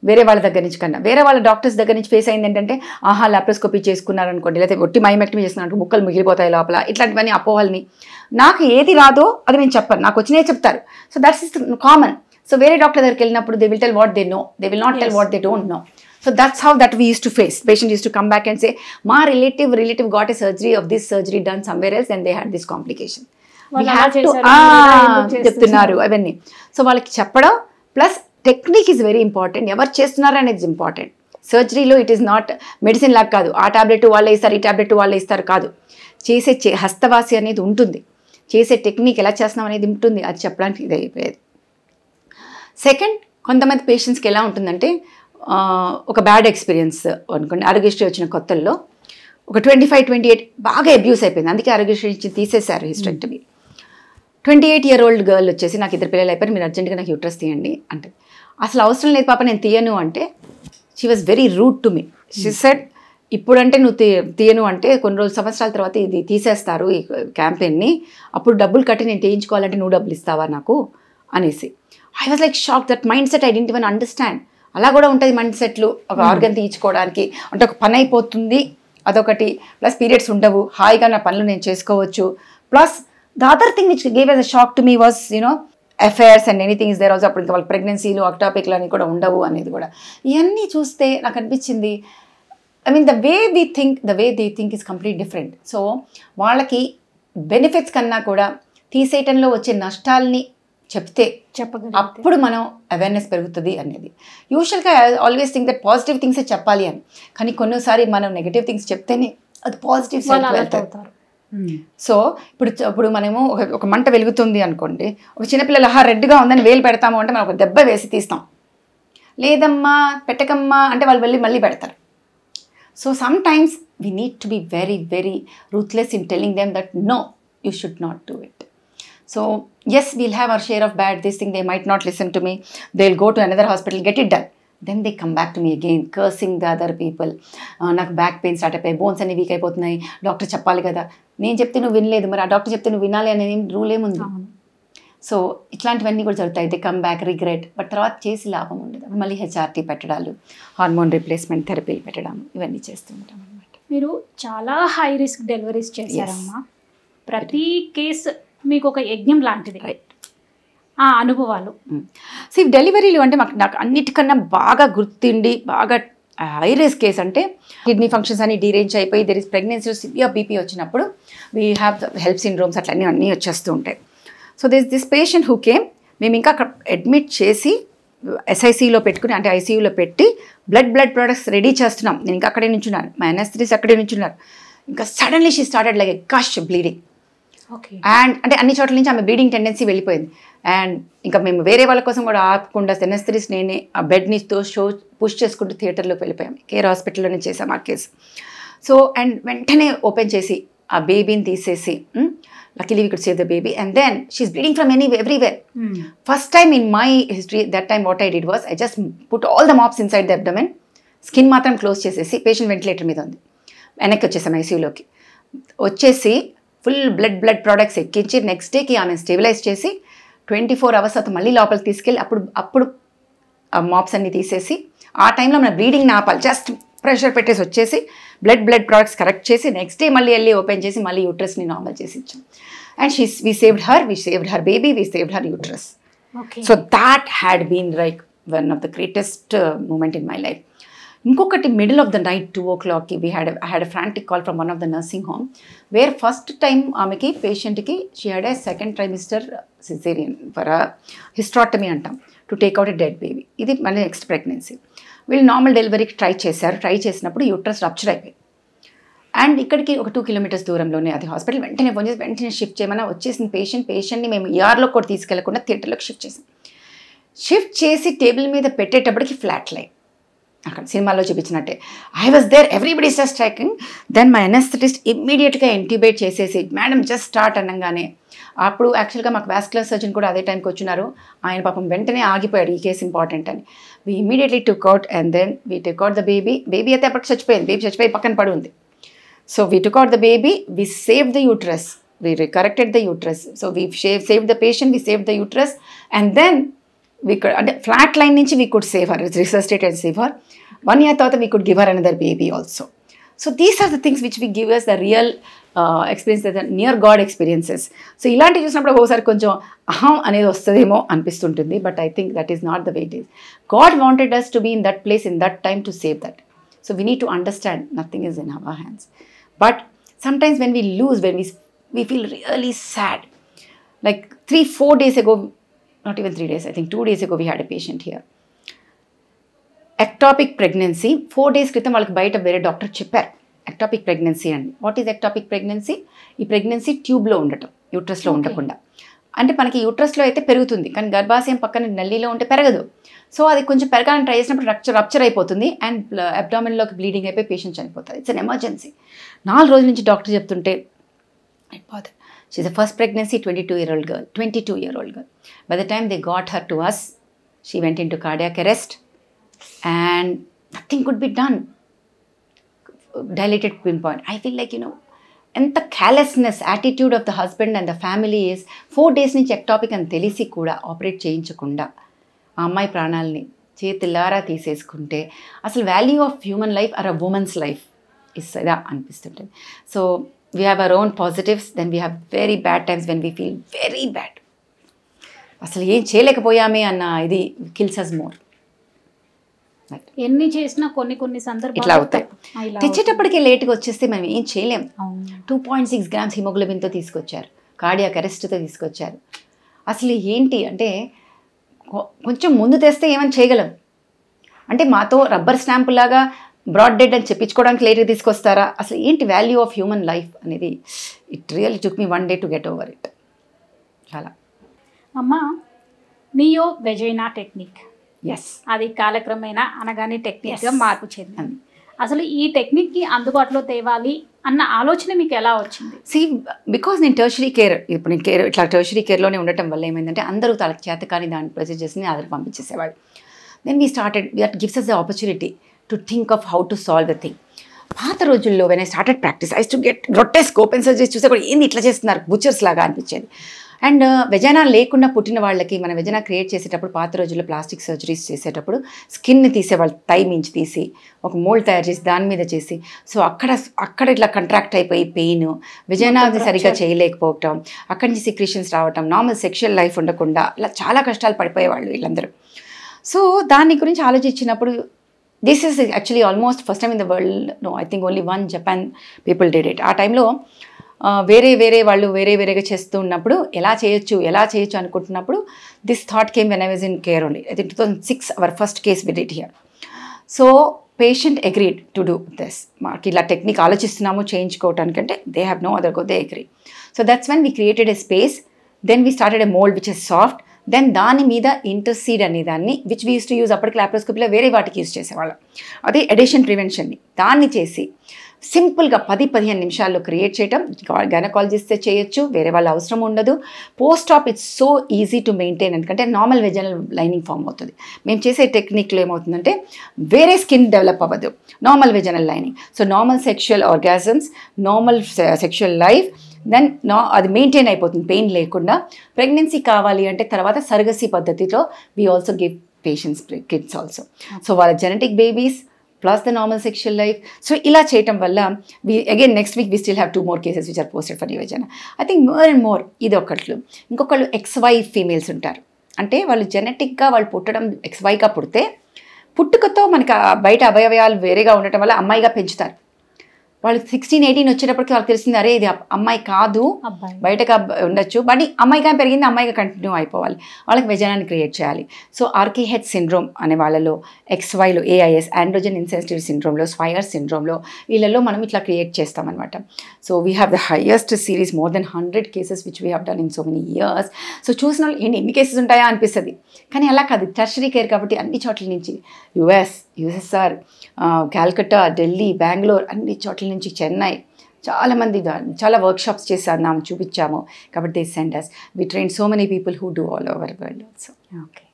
వేరే వాళ్ళ దగ్గర నుంచి కన్నా వేరే వాళ్ళ డాక్టర్స్ దగ్గర నుంచి ఫేస్ అయింది ఏంటంటే లాప్రోస్కోపీ చేసుకున్నారనుకోండి, లేకపోతే ఒట్టి మైమెక్టమీ చేస్తున్నారనుకో ముక్కలు మిగిలిపోతాయి లోపల, ఇట్లాంటివన్నీ అపోహల్ని. నాకు ఏది రాదో అది నేను చెప్పను, నాకు వచ్చినాయే చెప్తారు. So that's is common. So వేరే డాక్టర్ దగ్గరికి వెళ్ళినప్పుడు they will tell what they know, they will not tell what they don't know. So that's how that we used to face. Patient used to come back and say, "Ma relative got a surgery of this surgery done somewhere else and they had this complication." We have to చెప్తున్నారు అవన్నీ. So వాళ్ళకి చెప్పడం plus technique is very important. ఎవరు చేస్తున్నారు అనేది important. సర్జరీలో it is not medicine లాగా కాదు, ఆ టాబ్లెట్ వాళ్ళే ఇస్తారు, ఈ టాబ్లెట్ వాళ్ళే ఇస్తారు కాదు. చేసే హస్తవాసి అనేది ఉంటుంది, చేసే టెక్నిక్ ఎలా చేస్తున్నాం అనేది ఉంటుంది, అది చెప్పడానికి ఇది అయిపోయేది. సెకండ్, కొంతమంది పేషెంట్స్కి ఎలా ఉంటుందంటే ఒక బ్యాడ్ ఎక్స్పీరియన్స్ అనుకోండి. ఆరోగ్యశ్రీ వచ్చిన కొత్తల్లో ఒక 25-28 బాగా అబ్యూస్ అయిపోయింది, అందుకే ఆరోగ్యశ్రీ నుంచి తీసేశారు హిస్టరెక్టమీ. 28-year-old గర్ల్ వచ్చేసి నాకు 2 పిల్లలు అయిపోయారు, మీరు అర్జెంట్గా నాకు యూట్రస్ తీయండి అంటే, అసలు అవసరం లేదు పాప నేను తీయను అంటే she was very rude to me. She said ఇప్పుడంటే నువ్వు తీయను అంటే కొన్ని రోజులు సంవత్సరాల తర్వాత ఇది తీసేస్తారు ఈ క్యాంపెయిన్ని, అప్పుడు డబ్బులు కట్టి నేను తీయించుకోవాలంటే నువ్వు డబ్బులు ఇస్తావా నాకు అనేసి. I was like shock. That mind set I didn't even understand. అలా కూడా ఉంటుంది మైండ్ సెట్లు, ఒక ఆర్గన్ తీయించుకోవడానికి అంటే ఒక పని అయిపోతుంది అదొకటి, ప్లస్ పీరియడ్స్ ఉండవు, హాయిగా నా పనులు నేను చేసుకోవచ్చు. Plus the other thing which gave us a shock to me was affairs and anything is there also. అప్పుడు ఇంకా వాళ్ళ ప్రెగ్నెన్సీలు అక్టాపిక్లు అని కూడా ఉండవు అనేది కూడా. ఇవన్నీ చూస్తే నాకు అనిపించింది, I mean the way they think is complete different. So వాళ్ళకి బెనిఫిట్స్ కన్నా కూడా తీసేయటంలో వచ్చే నష్టాలని చెప్తే అప్పుడు మనం అవేర్నెస్ పెరుగుతుంది అనేది. యూజువల్గా I always think that positive థింగ్సే చెప్పాలి అని, కానీ కొన్నిసారి మనం నెగిటివ్ థింగ్స్ చెప్తేనే అది పాజిటివ్ సైడ్ వెళ్తారు. సో ఇప్పుడు మనము ఒక మంట వెలుగుతుంది అనుకోండి, ఒక చిన్నపిల్లలు రెడ్గా ఉందని వేలు పెడతాము అంటే మనం ఒక దెబ్బ వేసి తీస్తాం, లేదమ్మా పెట్టకమ్మా అంటే వాళ్ళు వెళ్ళి మళ్ళీ పెడతారు. So sometimes we need to be very very ruthless in telling them that no, you should not do it. So yes, we'll have our share of bad this thing, they might not listen to me, they'll go to another hospital, get it done, then they come back to me again cursing the other people. నాకు back pain start అయిపోయి, bones అన్ని week అయిపోతున్నాయి, doctor చెప్పాలి కదా, నేను చెప్తే నువ్వు వినలేదు, మరి ఆ డాక్టర్ చెప్తే నువ్వు వినాలి అనేది రూల్ ఏముంది. సో ఇట్లాంటివన్నీ కూడా జరుగుతాయి. They come back regret, but తర్వాత చేసి లాభం ఉండదు. మళ్ళీ హెచ్ఆర్టీ పెట్టడాలు, హార్మోన్ రీప్లేస్మెంట్ థెరపీలు పెట్టడం, ఇవన్నీ చేస్తూ ఉంటాం అన్నమాట. మీరు చాలా హై రిస్క్ డెలివరీస్ చేశారమ్మా. ప్రతి కేసు మీకు ఒక యజ్ఞం లాంటిది, ఆ అనుభవాలు. సో ఈ డెలివరీలు అంటే నాకు అన్నిటికన్నా బాగా గుర్తుండి బాగా హై రిస్క్ కేసు అంటే కిడ్నీ ఫంక్షన్స్ అన్ని డీరేంజ్ అయిపోయి there is pregnancy severe BP వచ్చినప్పుడు వీ హ్యావ్ హెల్ప్ సిండ్రోమ్స్ అన్నీ వచ్చేస్తూ ఉంటాయి. So this patient who came, మేము ఇంకా అక్కడ అడ్మిట్ చేసి ఎస్ఐసిలో పెట్టుకుని అంటే ఐసీయూలో పెట్టి బ్లడ్ ప్రొడక్ట్స్ రెడీ చేస్తున్నాం. నేను ఇంకా అక్కడే నుంచున్నాను, మా ఎన్ఎస్3 అక్కడే నుంచున్నారు. ఇంకా suddenly she started like a gush bleeding. And అంటే అన్ని చోట్ల నుంచి ఆమె బ్లీడింగ్ టెండెన్సీ వెళ్ళిపోయింది. అండ్ ఇంకా మేము వేరే వాళ్ళ కోసం కూడా ఆపకుండా ఎన్ఎస్3 నేనే ఆ బెడ్ని పుష్ చేసుకుంటూ థియేటర్లోకి వెళ్ళిపోయాం. కేర్ హాస్పిటల్లోనే చేసాం ఆ కేసు. సో అండ్ వెంటనే ఓపెన్ చేసి ఆ బేబీని తీసేసి, luckily we could save the baby, and then she's bleeding from everywhere. First time in my history, that time what I did was I just put all the mops inside the abdomen, skin మాత్రం close చేసేసి patient ventilator మీద ఉంది, వెనక్కి వచ్చేసాం ఐసీయూలోకి. వచ్చేసి full blood products ఎక్కించి next డేకి ఆమె స్టెబిలైజ్ చేసి 24 hours తర్వాత మళ్ళీ లోపలికి తీసుకెళ్ళి అప్పుడు ఆ మాప్స్ అన్ని తీసేసి ఆ టైంలో మన బ్లీడింగ్ ఆపాలి, జస్ట్ ప్రెషర్ పెట్టేసి వచ్చేసి బ్లడ్ ప్రోడక్ట్స్ కరెక్ట్ చేసి నెక్స్ట్ డే మళ్ళీ వెళ్ళి ఓపెన్ చేసి మళ్ళీ యూట్రస్ని నార్మల్ చేసి ఇచ్చాం. And we saved her baby, we saved her uterus. So that had been like one of the greatest moment in my life. ఇంకొకటి middle of the night 2 o'clock I had a frantic call from one of the nursing home where first time ఆమెకి పేషెంట్కి she had a second trimester cesarean for a hysterectomy అంటాం, to take out a dead baby. ఇది మళ్ళీ next pregnancy. వీళ్ళు normal డెలివరీకి try చేసినప్పుడు uterus rupture అయిపోయింది. And ఇక్కడికి ఒక 2 kilometers దూరంలోనే అది హాస్పిటల్. వెంటనే ఫోన్ చేసి వెంటనే షిఫ్ట్ చేయమన్నా వచ్చేసిన పేషెంట్ని మేము ERలో కూడా తీసుకెళ్లకుండా థియేటర్లోకి షిఫ్ట్ చేసి టేబుల్ మీద పెట్టేటప్పటికి ఫ్లాట్ లైన్, అక్కడ సినిమాలో చూపించినట్టే. I was there, everybody just tracking. Then my anaesthetist ఇమ్మీడియట్గా ఇంట్యూబేట్ చేసేసి మేడం జస్ట్ స్టార్ట్ అనగానే, అప్పుడు యాక్చువల్గా మాకు వాస్కులర్ సర్జన్ కూడా అదే టైంకి వచ్చినారు. ఆయన పాపం వెంటనే ఆగిపోయాడు, ఈ కేసు ఇంపార్టెంట్ అని. We immediately took out and then we took out the baby. Baby అయితే అప్పటికి చచ్చిపోయింది, బేబీ చచ్చిపోయి పక్కన పడి ఉంది. So we took out the baby, we save the uterus, we corrected the uterus. So we save the patient, we save the uterus. And then we could, అంటే flat line నుంచి we could save her, resuscitate and save her. 1 year తర్వాత we could give her another baby also. So these are the things which we give us the real experience, the near God experiences. సో ఇలాంటివి చూసినప్పుడు ఒకసారి కొంచెం అహం అనేది వస్తుందేమో అనిపిస్తుంటుంది. But I think that is not the way it is. God wanted us to be in that place in that time to save that. So we need to understand nothing is in our hands. But sometimes when we lose, when we feel really sad. Like 3-4 days ago, not even 3 days, I think 2 days ago we had a patient here. Ectopic pregnancy. 4 days kritam వాళ్ళకి బయట వేరే doctor చెప్పారు ectopic pregnancy అండి. What is ectopic pregnancy? ఈ pregnancy ట్యూబ్లో ఉండటం, యూట్రస్లో ఉండకుండా. అంటే మనకి యూట్రస్లో అయితే పెరుగుతుంది, కానీ గర్భాశయం పక్కన నల్లీలో ఉంటే పెరగదు. సో అది కొంచెం పెరగాలని ట్రై చేసినప్పుడు రప్చర్ అయిపోతుంది అండ్ అబ్డామిన్లోకి బ్లీడింగ్ అయిపోయి పేషెంట్ చనిపోతుంది. It's an emergency. 4 రోజుల నుంచి డాక్టర్ చెప్తుంటే అయిపోతుంది. She is the first pregnancy, 22-year-old girl. By the time they got her to us, she went into cardiac arrest and nothing could be done. Dilated pinpoint. I feel like, ఎంత callousness attitude of the husband and the family is 4 days నుంచి ectopic అని తెలిసి కూడా operate చేయించకుండా ఆ అమ్మాయి ప్రాణాలని చేతులారా తీసేసుకుంటే అసలు value of human life or a women's life is ఇలా అనిపిస్తుంటుంది. So we have our own positives, then we have very bad times when we feel very bad. అసలు ఏం చేయలేకపోయామే అన్న ఇది కిల్స్ అస్ మోర్. ఎన్ని చేసినా కొన్ని సందర్భాలు ఇట్లా అవుతాయి. తెచ్చేటప్పటికి లేట్గా వచ్చేస్తే మనం ఏం చేయలేం. 2.6 grams హిమోగ్లోబిన్తో తీసుకొచ్చారు, కార్డియాక్ అరెస్ట్తో తీసుకొచ్చారు. అసలు ఏంటి అంటే కొంచెం ముందు తెస్తే ఏమైనా చేయగలం అంటే మాతో రబ్బర్ స్టాంప్ లాగా బ్రాడ్ డెడ్ అని చెప్పించుకోవడానికి లేట్గా తీసుకొస్తారా? అసలు ఏంటి వాల్యూ ఆఫ్ హ్యూమన్ లైఫ్ అనేది it really took me 1 day to get over it. చాలా అమ్మా, నియో వెజైనా టెక్నిక్, ఎస్, అది కాలక్రమేణా అనగానే టెక్నిక్గా మార్పు చెందింది. అసలు ఈ టెక్నిక్కి అందుబాటులో తేవాలి అన్న ఆలోచన మీకు ఎలా వచ్చింది? బికాజ్ నేను టెర్షరీ కేర్, ఇప్పుడు నేను ఇట్లా టెర్షరీ కేర్లోనే ఉండటం వల్ల ఏమైందంటే అందరూ తనకు చేత కానీ దాని ప్రొసీజర్స్ని ఆధార పంపించేసేవాళ్ళు. Then we started, that gives us the opportunity to think of how to solve the thing. పాత రోజుల్లో when I started practice I to get grotesque open surgeries చూస్తే కూడా ఏంది ఇట్లా చేస్తున్నారు, బుచర్స్ లాగా అనిపించేది. అండ్ వెజైనా లేకుండా పుట్టిన వాళ్ళకి మన వెజైనా క్రియేట్ చేసేటప్పుడు పాత రోజుల్లో ప్లాస్టిక్ సర్జరీస్ చేసేటప్పుడు స్కిన్ని తీసేవాళ్ళు, టై మించి తీసి ఒక మోల్డ్ తయారు చేసి దాని మీద చేసి, సో అక్కడ ఇట్లా కంట్రాక్ట్ అయిపోయి పెయిన్, వెజైనా సరిగ్గా చేయలేకపోవటం, అక్కడి నుంచి సిక్రీషన్స్ రావటం, నార్మల్ సెక్షువల్ లైఫ్ ఉండకుండా ఇలా చాలా కష్టాలు పడిపోయేవాళ్ళు వీళ్ళందరూ. సో దాని గురించి ఆలోచించినప్పుడు this is actually almost first time in the world, no I think only 1 Japan people did it. ఆ టైంలో వేరే వాళ్ళు వేరేగా చేస్తూ ఉన్నప్పుడు ఎలా చేయొచ్చు అనుకుంటున్నప్పుడు this thought came when I was in care only. I think 2006 our first case we did here. So patient agreed to do this. మాకు ఇలా టెక్నిక్ ఆలోచిస్తున్నాము చేయించుకోవటానికంటే they have no other go, they agree. So that's when we created a space. Then we started a mould which is soft. Then దాని మీద Interceed అనే దాన్ని which we use to use, అప్పటికి లాప్రోస్కోపీలో వేరే వాటికి యూజ్ చేసేవాళ్ళం, అది ఎడిషన్ ప్రివెన్షన్ని దాన్ని చేసి సింపుల్గా 10-15 నిమిషాల్లో క్రియేట్ చేయటం, గైనకాలజిస్టే చేయొచ్చు, వేరే వాళ్ళ అవసరం ఉండదు. Post op it's so easy to maintain, ఎందుకంటే నార్మల్ వెజనల్ లైనింగ్ ఫామ్ అవుతుంది. మేము చేసే టెక్నిక్లో ఏమవుతుందంటే వేరే స్కిన్ డెవలప్ అవ్వదు, normal vaginal lining. So normal sexual orgasms, normal sexual life, then అది మెయింటైన్ అయిపోతుంది పెయిన్ లేకుండా. ప్రెగ్నెన్సీ కావాలి అంటే తర్వాత సర్గసీ పద్ధతిలో we also give patients kids also. So వాళ్ళ genetic babies plus the normal sexual life. So ila cheyatam valla we again next week we still have 2 more cases which are posted for Himaja. I think more and more idi okatlu inkokallu XY females untaru, ante vallu genetic ga vallu puttadam XY ga putte puttukatho manaki bayata avayavayalu verega undatam valla ammayiga penchutaru. వాళ్ళు 16-18 వచ్చేటప్పటికి వాళ్ళకి తెలిసింది, అరే ఇది అమ్మాయి కాదు, బయటగా ఉండొచ్చు, but అమ్మాయిగా పెరిగింది, అమ్మాయిగా కంటిన్యూ అయిపోవాలి, వాళ్ళకి వెజనాన్ని క్రియేట్ చేయాలి. సో ఆర్కేహెచ్ సిండ్రోమ్ అనే వాళ్ళలో, XYలో AIS ఆండ్రోజన్ ఇన్సెన్సిటివ్ సిండ్రోమ్లో, స్వైర్ సిండ్రోమ్లో, వీళ్ళలో మనం ఇట్లా క్రియేట్ చేస్తామన్నమాట. So we have the highest series, more than 100 cases which we have done in so many years. So చూసిన వాళ్ళు ఎన్ని కేసెస్ ఉంటాయా అనిపిస్తుంది, కానీ అలా కాదు, టెర్షరీ కేర్ కాబట్టి అన్ని చోట్ల నుంచి USSR, కాల్కటా, ఢిల్లీ, బెంగళూరు, అన్ని చోట్ల నుంచి, చెన్నై, చాలామంది చాలా వర్క్షాప్స్ చేసాము, చూపించాము. కాబట్టి they send us. We train so many people who do all over the world also. Okay,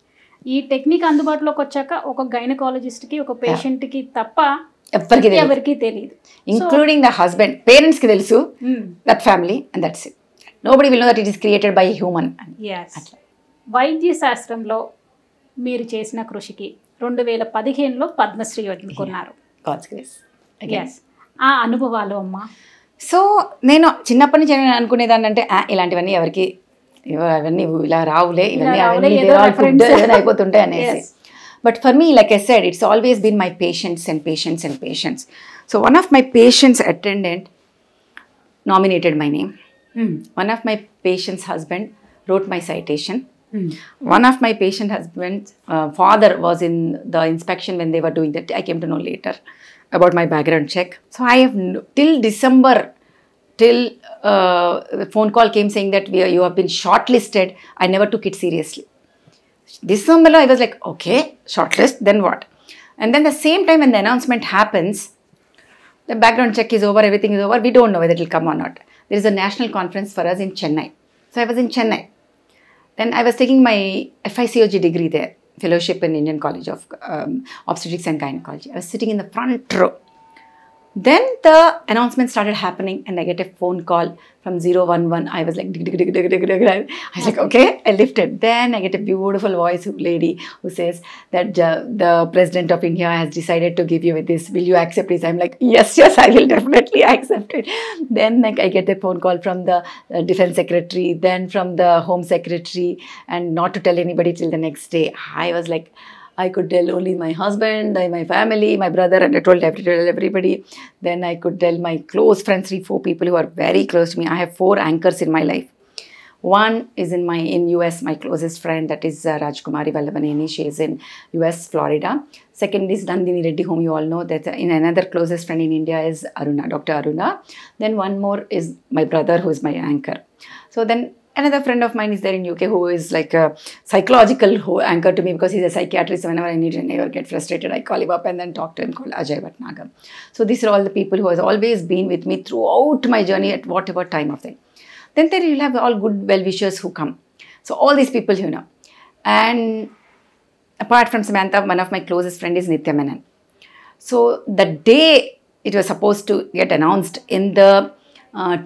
ఈ టెక్నిక్ అందుబాటులోకి వచ్చాక ఒక గైనకాలజిస్ట్కి, ఒక పేషెంట్కి తప్ప ఎవరికి తెలియదు, ఇంక్లూడింగ్ ద హస్బెండ్. పేరెంట్స్కి తెలుసు, that family, and that's it. Nobody will know that it is created by human. వైద్య శాస్త్రంలో మీరు చేసిన కృషికి 2015లో పద్మశ్రీ అందుకున్నారు. ఆ అనుభవాలు అమ్మా. సో నేను చిన్నప్పటి నుంచి అనుకునేదాన్ని అంటే ఇలాంటివన్నీ ఎవరికి, అవన్నీ ఇలా రావులే, ఇవన్నీ అయిపోతుంటాయి అనేసి. But for me, like I said, it's always been my patients and patients and patients. So one of my patients attendant nominated my name. One of my patient's husband wrote my citation. One of my patient husband's father was in the inspection when they were doing that. I came to know later about my background check. So I have till December, till phone call came saying that you have been shortlisted. I never took it seriously. December I was like, okay, shortlist, then what? And then the same time when the announcement happens, the background check is over, everything is over, we don't know whether it will come or not. There is a national conference for us in Chennai. So I was in Chennai. Then I was taking my FICOG degree there, fellowship in Indian College of Obstetrics and Gynecology. I was sitting in the front row. Then the announcement started happening and I get a phone call from 011. I was like, I was like, okay, I lifted. Then I get a beautiful voice lady who says that the President of India has decided to give you this. Will you accept this? I'm like, yes, I will definitely accept it. Then like, I get a phone call from the Defense Secretary, then from the Home Secretary, and not to tell anybody till the next day. I was like, I could tell only my husband, my family, my brother, and I told everybody. Then I could tell my close friends, 3-4 people who are very close to me. I have 4 anchors in my life. One is in US, my closest friend, that is Rajkumari Vallavaneni. She is in US, Florida. Second is Nandini Reddy, whom you all know. That in another closest friend in India is Aruna, Dr. Aruna. Then one more is my brother, who is my anchor. So then another friend of mine is there in UK who is like a psychological anchor to me because he's a psychiatrist. Whenever I need to never get frustrated, I call him up and then talk to him, called Ajay Bhatnagar. So these are all the people who has always been with me throughout my journey at whatever time of day. Then there you'll have all good well-wishers who come. So all these people, you know. And apart from Samantha, one of my closest friend is Nitya Menon. So the day it was supposed to get announced in the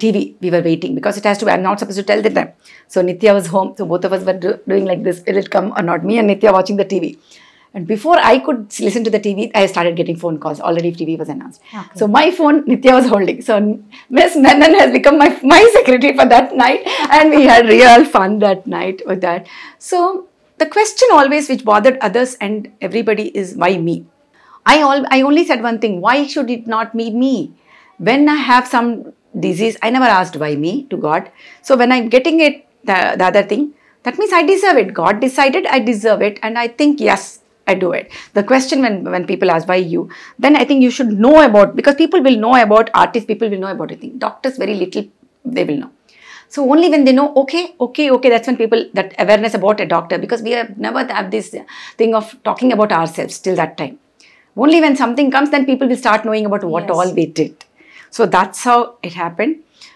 TV, we were waiting because it has to be, I'm not supposed to tell them. So Nitya was home, so both of us were doing like this, will it come or not? Me and Nitya watching the TV. And before I could listen to the TV, I started getting phone calls. Already TV was announced. Okay. So my phone, Nitya was holding. So Miss Menon has become my secretary for that night. And we had real fun that night with that. So the question always which bothered others and everybody is, why me? I only said one thing, why should it not be me? When I have some disease, I never asked why me to God. So when I'm getting it, the other thing, that means I deserve it. God decided I deserve it, and I think yes, I do it. The question when people ask why you, then I think you should know about, because people will know about artists, people will know about everything. Doctors, very little they will know. So only when they know, okay, that's when people, that awareness about a doctor, because we have never have this thing of talking about ourselves till that time. Only when something comes, then people will start knowing about what all we did. So that's how it happened.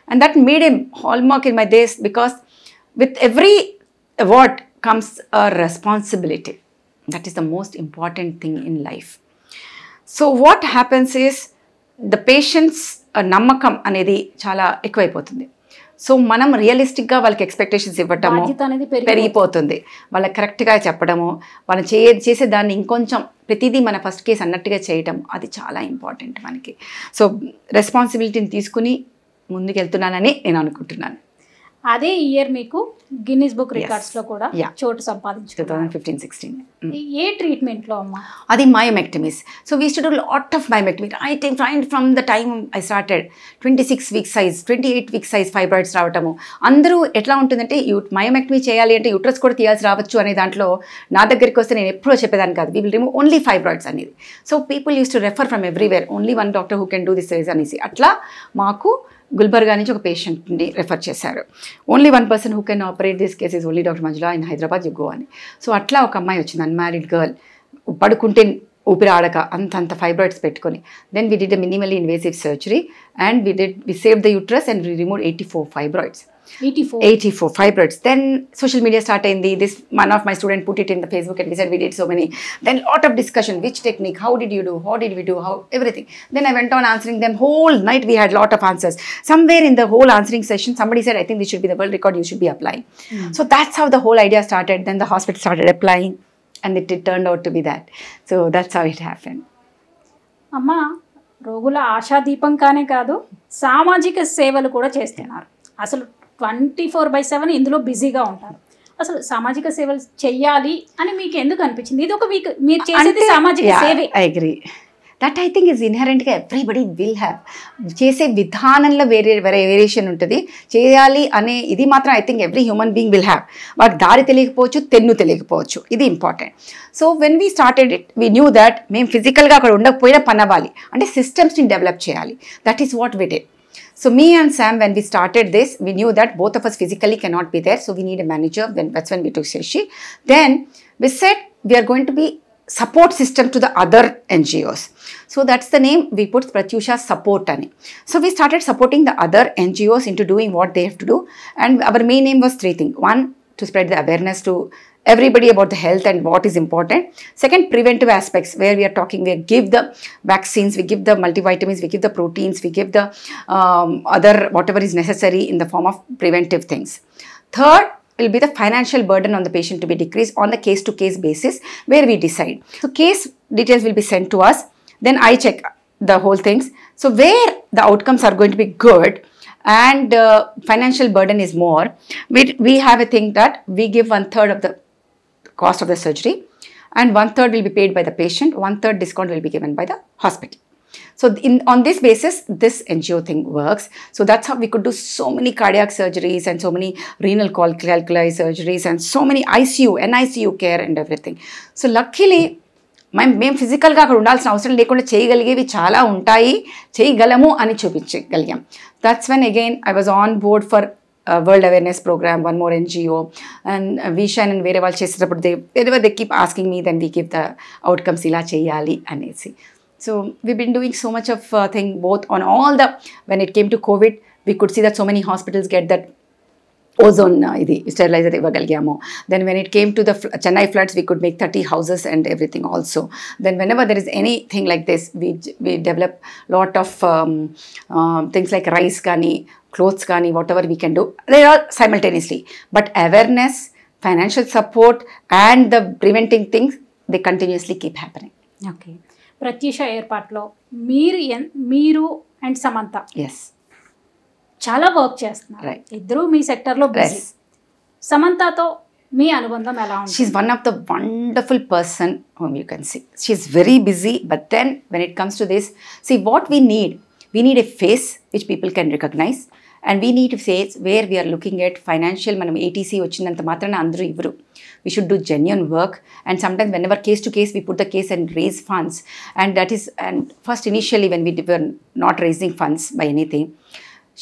And that made a hallmark in my days, because with every award comes a responsibility. That is the most important thing in life. So what happens is, the patients నమ్మకం అనేది చాలా ఎక్కువైపోతుంది. So మనం రియలిస్టిక్గా వాళ్ళకి expectations ఇవ్వటము పెరిగిపోతుంది. వాళ్ళకి కరెక్ట్గా చెప్పడము, వాళ్ళు చేసే దాన్ని ఇంకొంచెం ప్రతిదీ మన ఫస్ట్ కేస్ అన్నట్టుగా చేయటం, అది చాలా ఇంపార్టెంట్ మనకి. సో రెస్పాన్సిబిలిటీని తీసుకుని ముందుకెళ్తున్నానని నేను అనుకుంటున్నాను. అదే ఇయర్ మీకు గిన్నిస్ బుక్ రికార్డ్స్ లో కూడా చోటు సంపాదించుకున్నారు. 2015-16. ఏ ట్రీట్మెంట్ లో అమ్మా? అది myomectomies. So we to do lot of myomectomy. I think from the time I started 26 week size 28 week size fibroids రావటము. అందరూ ఎట్లా ఉంటుందంటే, మయోమెక్టమీ చేయాలి అంటే యూట్రస్ కూడా తీయాల్సి రావచ్చు అనే దాంట్లో నా దగ్గరికి వస్తే నేను ఎప్పుడూ చెప్పేదాన్ని కాదు. We will remove only fibroids అనేది. So people use to refer from everywhere, only one doctor who can do this అనేసి. అట్లా మాకు గుల్బర్గా నుంచి ఒక పేషెంట్ని రెఫర్ చేశారు. Only one person who can operate this case is only doctor Manjula in Hyderabad, you go అని. So అట్లా ఒక అమ్మాయి వచ్చింది, అన్మ్యారీడ్ గర్ల్, పడుకుంటే ఊపిరి ఆడక అంత ఫైబ్రాయిడ్స్ పెట్టుకొని. Then we did a minimally invasive surgery and we save the uterus and we remove 84 fibroids. 84 fibroids. Then social media started. One of my students put it in the Facebook and we said we did so many. Then lot of discussion, which technique, how did you do, how did we do, how everything. Then I went on answering them whole night. We had lot of answers. Somewhere in the whole answering session, somebody said, I think this should be the world record, you should be applying. So that's how the whole idea started. Then the hospital started applying and it turned out to be that. So that's how it happened. Amma, Rogula Asa Deepam కానే కాదు, సామాజిక సేవలు కూడా చేస్తున్నారు. అసలు 24/7 ఇందులో బిజీగా ఉంటారు. అసలు సామాజిక సేవలు చెయ్యాలి అని మీకు ఎందుకు అనిపించింది? ఇది ఒక మీరు చేసేది సామాజిక సేవే. I agree. That I think is ఇన్హరెంట్గా ఎవ్రీబడి విల్ హ్యావ్. చేసే విధానంలో వేరియేషన్ ఉంటుంది. చేయాలి అనే ఇది మాత్రం I think every human being will have. వాళ్ళకి దారి తెలియకపోవచ్చు, తెన్ను తెలియకపోవచ్చు, ఇది important. So when we started it, we knew that మేము ఫిజికల్గా అక్కడ ఉండకపోయినా పని అవ్వాలి అంటే సిస్టమ్స్ని డెవలప్ చేయాలి. That is what we did. So me and Sam, when we started this, we knew that both of us physically cannot be there. So we need a manager. That's when we took Shashi. Then we said we are going to be support system to the other NGOs. So that's the name we put, Pratyusha Support Ani. So we started supporting the other NGOs into doing what they have to do. And our main aim was 3 things. 1, to spread the awareness to everybody about the health and what is important. Second, preventive aspects, where we are talking, we give the vaccines, we give the multivitamins, we give the proteins, we give the other whatever is necessary in the form of preventive things. Third will be the financial burden on the patient to be decreased on the case-to-case basis, where we decide. So case details will be sent to us, then I check the whole things. So where the outcomes are going to be good and financial burden is more, we have a thing that we give 1/3 of the cost of the surgery and 1/3 will be paid by the patient, 1/3 discount will be given by the hospital. So on this basis, this NGO thing works. So that's how we could do so many cardiac surgeries and so many renal calculi surgeries and so many ICU, NICU care and everything. So luckily, మేము ఫిజికల్గా అక్కడ ఉండాల్సిన అవసరం లేకుండా చేయగలిగేవి చాలా ఉంటాయి, చేయగలము అని చూపించగలిగాం. That's when again I was on board for world awareness programme, one more NGO, and vision and వేరే వాళ్ళు చేసేటప్పుడు they keep asking me, then we keep the outcomes ఇలా చేయాలి అనేసి. So we been doing so much of thing both on all the, when it came to COVID we could see that so many hospitals get that ozone ఇది steriliser ఇవ్వగలిగాము. Then when it came to the Chennai floods, we could make 30 houses and everything also. Then whenever there is anything like this, we develop lot of things like rice kani, clothes kani, whatever we can do. They are simultaneously. But awareness, financial support and the preventing things, they continuously keep happening. Okay. Pratyusha ఏర్పాట్లో మీరు and Samantha చాలా work చేస్తున్నారు. ఇద్దరు మీ సెక్టర్లో busy. సమంతతో మీ అనుబంధం ఎలా ఉంది? She's one of the wonderful person whom you can see. She's very busy, but then when it comes to this, see what we need a face which people can recognize, and we need a face where we are looking at financial, manam ATC వచ్చినంత మాత్రాన అందరూ ఇవ్వరు. We should do genuine work, and sometimes whenever case to case we put the case and raise funds, and that is, and first initially when we were not raising funds by anything,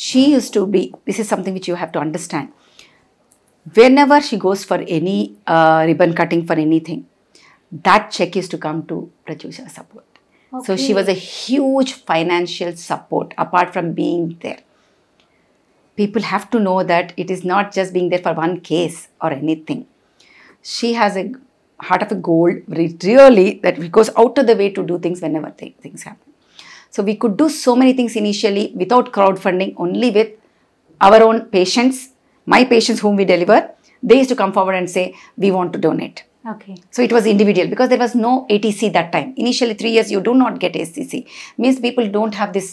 she used to be, this is something which you have to understand, whenever she goes for any ribbon cutting for anything, that check is to come to Pratyusha Support. So she was a huge financial support apart from being there. People have to know that it is not just being there for one case or anything. She has a heart of a gold, really, that it goes out of the way to do things whenever things happen. So we could do so many things initially without crowdfunding, only with our own patients, my patients whom we deliver. They used to come forward and say, we want to donate. Okay. So it was individual because there was no ATC that time. Initially 3 years you do not get ATC. Means people don't have this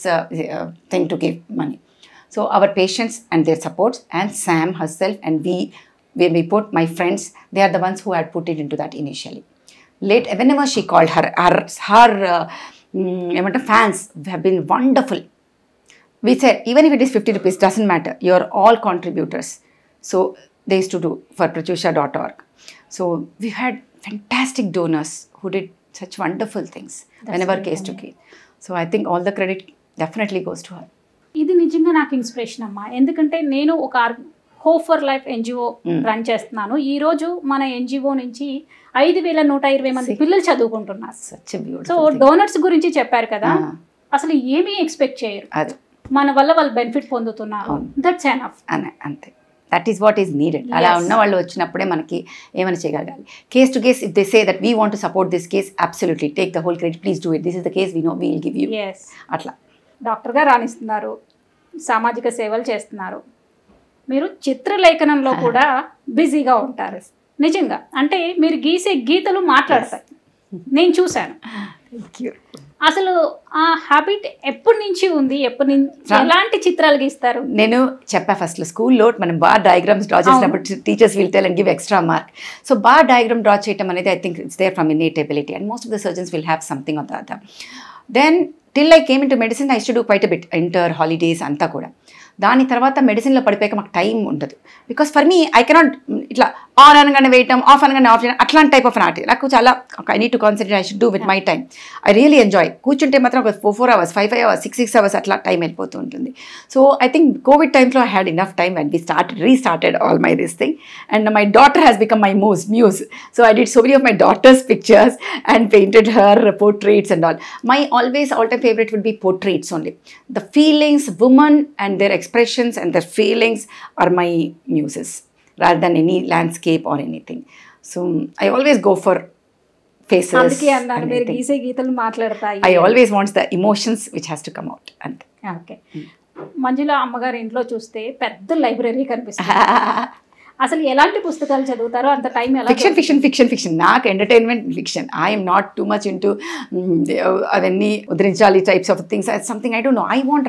thing to give money. So our patients and their supports and Sam herself and we, when we put my friends, they are the ones who had put it into that initially. Late, whenever she called her fans have been wonderful. We said, even if it is 50 rupees, doesn't matter. You are all contributors. So they used to do for pratyusha.org. So we had fantastic donors who did such wonderful things. That's whenever case to case. So I think all the credit definitely goes to her. ఇది నిజంగా నాకు inspiration అమ్మా. ఎందుకంటే నేను ఒక hope for life NGO run చేస్తున్నాను. ఈ రోజు మన ఎన్జిఓ నుంచి 5,120 మంది పిల్లలు చదువుకుంటున్నారు. సో డోనర్స్ గురించి చెప్పారు కదా, అసలు ఏమీ ఎక్స్పెక్ట్ చేయరు, మన వల్ల వాళ్ళు బెనిఫిట్ పొందుతున్నారు. That's enough. అంతే. That is what is needed. అలా ఉన్న వాళ్ళు వచ్చినప్పుడే మనకి ఏమైనా చేయగలగాలి. Case to case if they say that we want to support this case, absolutely take the whole credit, please do it, this is the case, we know we will give you. అట్లా డాక్టర్గా రాణిస్తున్నారు, సామాజిక సేవలు చేస్తున్నారు, మీరు చిత్రలేఖనంలో కూడా బిజీగా ఉంటారు. నిజంగా అంటే మీరు గీసే గీతలు మాట్లాడతాయి, నేను చూశాను. అసలు ఆ హ్యాబిట్ ఎప్పటి నుంచి ఉంది, ఎప్పటి నుంచి ఎలాంటి చిత్రాలు గీస్తారు? నేను చెప్పా ఫస్ట్లో స్కూల్లో మనం బార్ డయాగ్రామ్స్ డ్రా చేసినప్పుడు teachers will tell and give extra mark. So bar diagram draw చేయడం అనేది I think it's there from innate ability and most of the surgeons will have something on the other. Then till I came in to medicine I to do quite a bit, inter holidays అంతా కూడా. దాని తర్వాత మెడిసిన్లో పడిపోయాక మాకు time ఉండదు. Because for me I cannot ఇట్లా on అనగానే వేయటం, ఆఫ్ అనగానే ఆఫ్ చేయడం, అట్లాంటి టైప్ ఆఫ్ నాట్. నాకు చాలా I need to concentrate, I should do with my time. I really enjoy. కూర్చుంటే మాత్రం ఒక 4 hours, 5 hours, 6 hours అట్లా టైం వెళ్ళిపోతూ ఉంటుంది. సో ఐ థింక్ కోవిడ్ టైంలో I had enough time and restarted all my this thing. And my daughter has become my muse. So I did so many of my daughter's pictures and painted her portraits and all. My always all-time favorite would be portraits only. The feelings, women and their expressions and their feelings are my muses rather than any landscape or anything. So I always go for faces. I always want the emotions which has to come out. Okay. మంజుల అమ్మగారి ఇంట్లో చూస్తే పెద్ద library కనిపిస్తుంది. అసలు ఎలాంటి పుస్తకాలు చదువుతారో అంత time ఎలా? ఫిక్షన్. నాకు entertainment fiction. I'm not too much into అవన్నీ ఉద్ధరించాలి types of things. Something I don't know, I want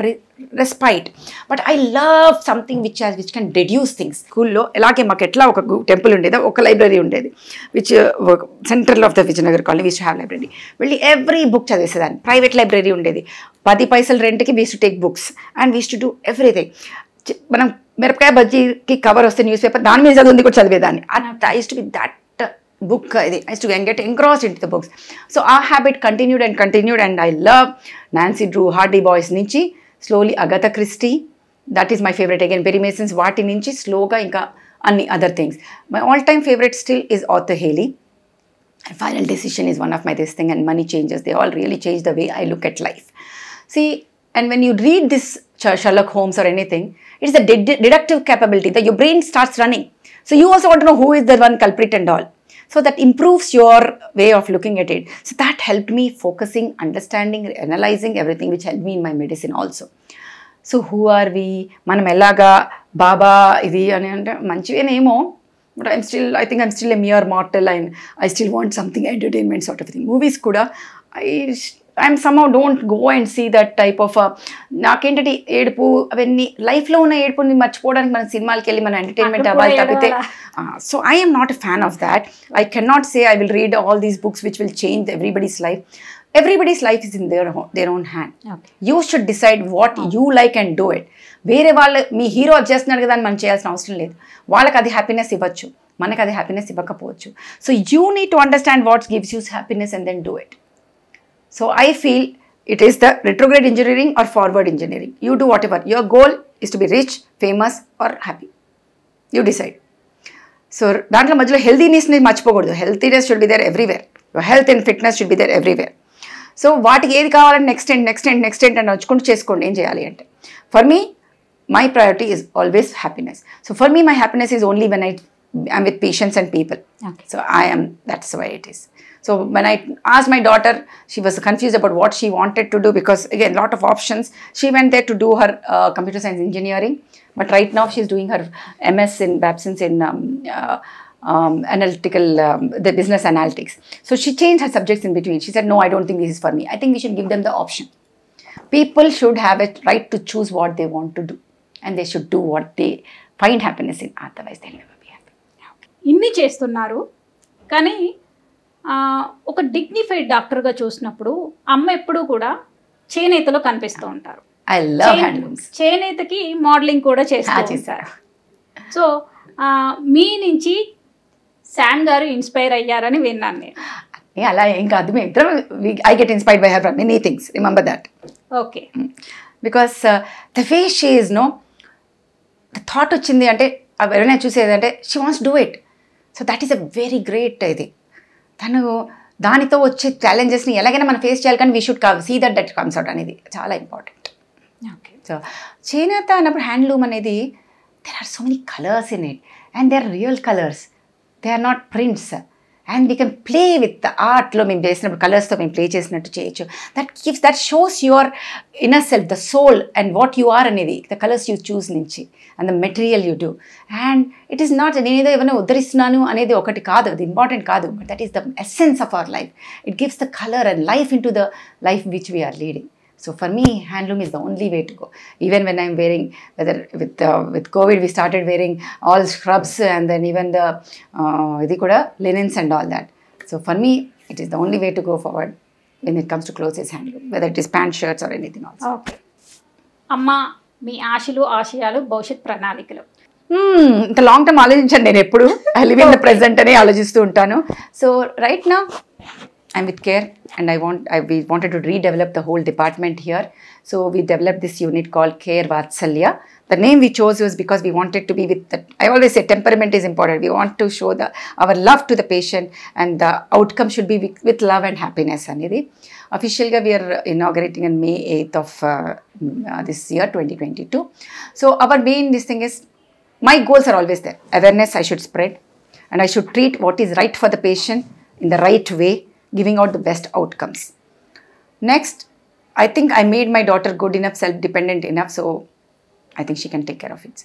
respite, but I love something which can reduce things. స్కూల్లో ఎలాగే మాకు ఎట్లా ఒక టెంపుల్ ఉండేది, ఒక లైబ్రరీ ఉండేది, which central of the Vijayanagar colony which have library. వెళ్ళి ఎవ్రీ బుక్ చదివేసేదాన్ని. ప్రైవేట్ లైబ్రరీ ఉండేది, 10 పైసలు రెంట్కి was to take books and was to do everything. మనం మిరపకాయ బజ్జీకి కవర్ వస్తే న్యూస్ పేపర్ దాని మీద చదివింది కూడా చదివేదాన్ని. I used to be that book. I used to get engrossed into the books. So our habit continued and I love Nancy Drew, Hardy Boys నుంచి slowly Agatha Christie. That is my favorite again. Perry Mason's వాటి నుంచి స్లోగా ఇంకా అన్ని other things. My all-time favorite still is Arthur Haley. And Final Decision is one of my this thing, and Money Changers. They all really change the way I look at life. See, and when you read this Sherlock Holmes or anything, it's the deductive capability that your brain starts running. So you also want to know who is the one culprit and all. So that improves your way of looking at it. So that helped me focusing, understanding, analyzing everything, which helped me in my medicine also. So who are we? Manam elaga baba idi ani ante manchivenemo, but I think I'm still a mere mortal and I still want something entertainment sort of thing. Movies kuda I'm somehow don't go and see that type of నాకేంటంటే ఏడుపు అవన్నీ లైఫ్లో ఉన్న ఏడుపుని మర్చిపోవడానికి మన సినిమాలకి వెళ్ళి మన ఎంటర్టైన్మెంట్ అవ్వాలి తప్పితే. So I am not a fan of that. I cannot say I will read all these books which will change everybody's life. Everybody's life is in their own hand. Okay. You should decide what you like and do it. వేరే వాళ్ళు మీ hero చేస్తున్నాడు కదా అని మనం చేయాల్సిన అవసరం లేదు. వాళ్ళకి అది హ్యాపీనెస్ ఇవ్వచ్చు, మనకి అది హ్యాపీనెస్ ఇవ్వకపోవచ్చు. So you need to understand what gives you happiness and then do it. So I feel it is the retrograde engineering or forward engineering. You do whatever. Your goal is to be rich, famous or happy. You decide. So దాంట్లో మధ్యలో హెల్తీనెస్ని మర్చిపోకూడదు. Healthiness should be there everywhere. Your health and fitness should be there everywhere. So వాటికి ఏది కావాలంటే next ఏంటి అని వచ్చుకుంటూ చేసుకోండి ఏం చేయాలి అంటే. For me my priority is always happiness. So for me, my happiness is only when I'm with patients and people. Okay. So that's why it is. So when I asked my daughter, she was confused about what she wanted to do because again, lot of options. She went there to do her computer science engineering, but right now she's doing her MS in Babson's in analytical, the business analytics. So she changed her subjects in between. She said, no, I don't think this is for me. I think we should give them the option. People should have a right to choose what they want to do. And they should do what they find happiness in. Otherwise, they'll never be happy. ఇన్ని చేస్తున్నారు కానీ ఒక dignified డాక్టర్గా చూసినప్పుడు అమ్మ ఎప్పుడూ కూడా చేనేతలో కనిపిస్తూ ఉంటారు. I love handlooms. చేనేతకి మోడలింగ్ కూడా చేస్తారు. సో మీ నుంచి శామ్ గారు ఇన్స్పైర్ అయ్యారని విన్నాను నేను. అలా ఏం కాదు, మేము ఇద్దరం I get inspired by her for many things. Remember that. Okay. Because the way she is, the thought వచ్చింది అంటే ఎవరైనా చూసేది అంటే she wants do it. So that is a very great ఇది. తను దానితో వచ్చే ఛాలెంజెస్ని ఎలాగైనా మనం ఫేస్ చేయాలి, కానీ we should see that comes out అనేది చాలా ఇంపార్టెంట్. ఓకే. సో చేనేత అన్నప్పుడు హ్యాండ్లూమ్ అనేది there are so many colours in it and they are real colours, they are not prints. And we can play with the ఆర్ట్లో మేము చేసినప్పుడు కలర్స్తో మేము ప్లే చేసినట్టు చేయొచ్చు. That shows your inner self, the soul and what you are అనేది the colours you choose నుంచి and the material you do. And it is not నేనేదో ఏమైనా ఉద్ధరిస్తున్నాను అనేది ఒకటి కాదు, అది ఇంపార్టెంట్ కాదు, but that is the essence of our life. It gives the colour and life in to the life which we are leading. So for me, handloom is the only way to go. Even when I'm wearing, whether with COVID, we started wearing all scrubs and then even the linens and all that. So for me, it is the only way to go forward when it comes to clothes is handloom, whether it is pant, shirts or anything else. Okay. Amma, మీ ఆశలు ఆశయాలు భవిష్యత్ ప్రణాళికలు ఇంత long term ఆలోచించండి. నేను ఎప్పుడు I live in the present అనే ఆలోచిస్తూ ఉంటాను. So right now I'm with care and we wanted to redevelop the whole department here. So we developed this unit called Care Vatsalya. The name we chose was because we wanted to be I always say temperament is important. We want to show our love to the patient and the outcome should be with love and happiness. Officially we are inaugurating on May 8th of this year 2022. So our main thing is, my goals are always there. Awareness I should spread and I should treat what is right for the patient in the right way, giving out the best outcomes. Next, I think I made my daughter good enough, self-dependent enough, so I think she can take care of it.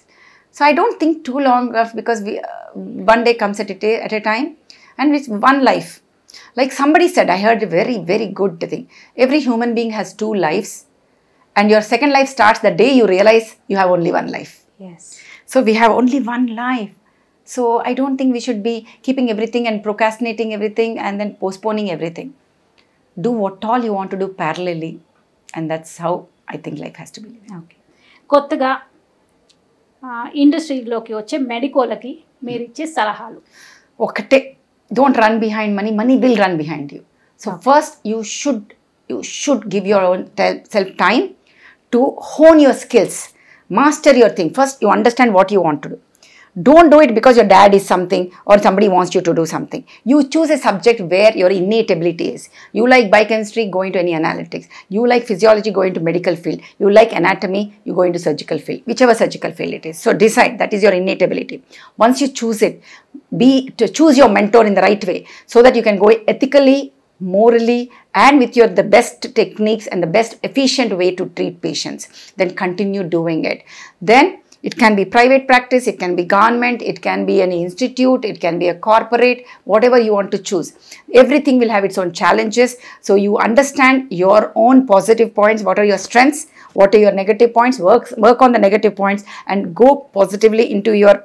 So I don't think too long of, because one day comes at a time and it's one life. Like somebody said, I heard a very, very good thing. Every human being has two lives and your second life starts the day you realize you have only one life. Yes. So we have only one life. So I don't think we should be keeping everything and procrastinating everything and then postponing everything. Do what all you want to do parallelly, and that's how I think life has to be. Okay. కొత్తగా ఇండస్ట్రీలోకి వచ్చే మెడికోలకి మీరు ఇచ్చే సలహాలు ఒకటే, don't run behind money, money will run behind you. So first you should give your own self time to hone your skills, master your thing. First you understand what you want to do. Don't do it because your dad is something or somebody wants you to do something. You choose a subject where your innate ability is. You like biochemistry, go into any analytics. You like physiology, go into medical field. You like anatomy, you go into surgical field, whichever surgical field it is. So decide, that is your innate ability. Once you choose it, choose your mentor in the right way so that you can go ethically, morally and with the best techniques and the best efficient way to treat patients. Then continue doing it. Then it can be private practice, it can be government, it can be any institute, it can be a corporate, whatever you want to choose. Everything will have its own challenges. So you understand your own positive points, what are your strengths, what are your negative points, work on the negative points and go positively into your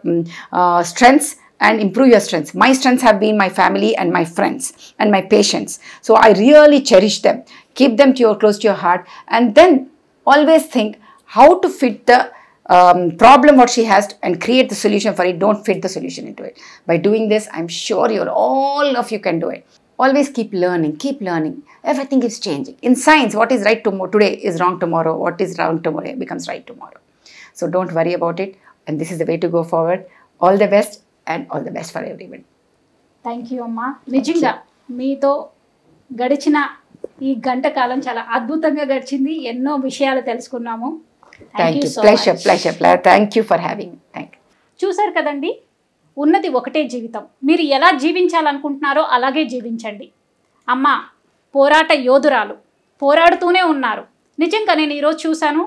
strengths and improve your strengths. My strengths have been my family and my friends and my patients. So I really cherish them. Keep them close to your heart and then always think how to fit the problem what she has and create the solution for it. Don't fit the solution into it. By doing this, I'm sure all of you can do it. Always keep learning. Everything is changing. In science, what is right today is wrong tomorrow. What is wrong tomorrow becomes right tomorrow. So don't worry about it. And this is the way to go forward. All the best and all the best for everyone. Thank you, Amma. నిజంగా మీతో గడిచిన ఈ గంట కాలం చాలా అద్భుతంగా గడిచింది. ఎన్నో విషయాలు తెలుసుకున్నాము. Thank you for having. చూసారు కదండి, ఉన్నది ఒకటే జీవితం. మీరు ఎలా జీవించాలనుకుంటున్నారో అలాగే జీవించండి. అమ్మ పోరాట యోధురాలు, పోరాడుతూనే ఉన్నారు. నిజంగా నేను ఈరోజు చూశాను,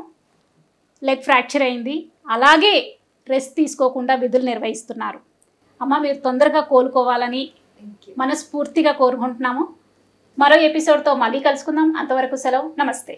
లెగ్ ఫ్రాక్చర్ అయింది, అలాగే రెస్ట్ తీసుకోకుండా విధులు నిర్వహిస్తున్నారు. అమ్మ మీరు తొందరగా కోలుకోవాలని మనస్ఫూర్తిగా కోరుకుంటున్నాము. మరో ఎపిసోడ్తో మళ్ళీ కలుసుకుందాం. అంతవరకు సెలవు. నమస్తే.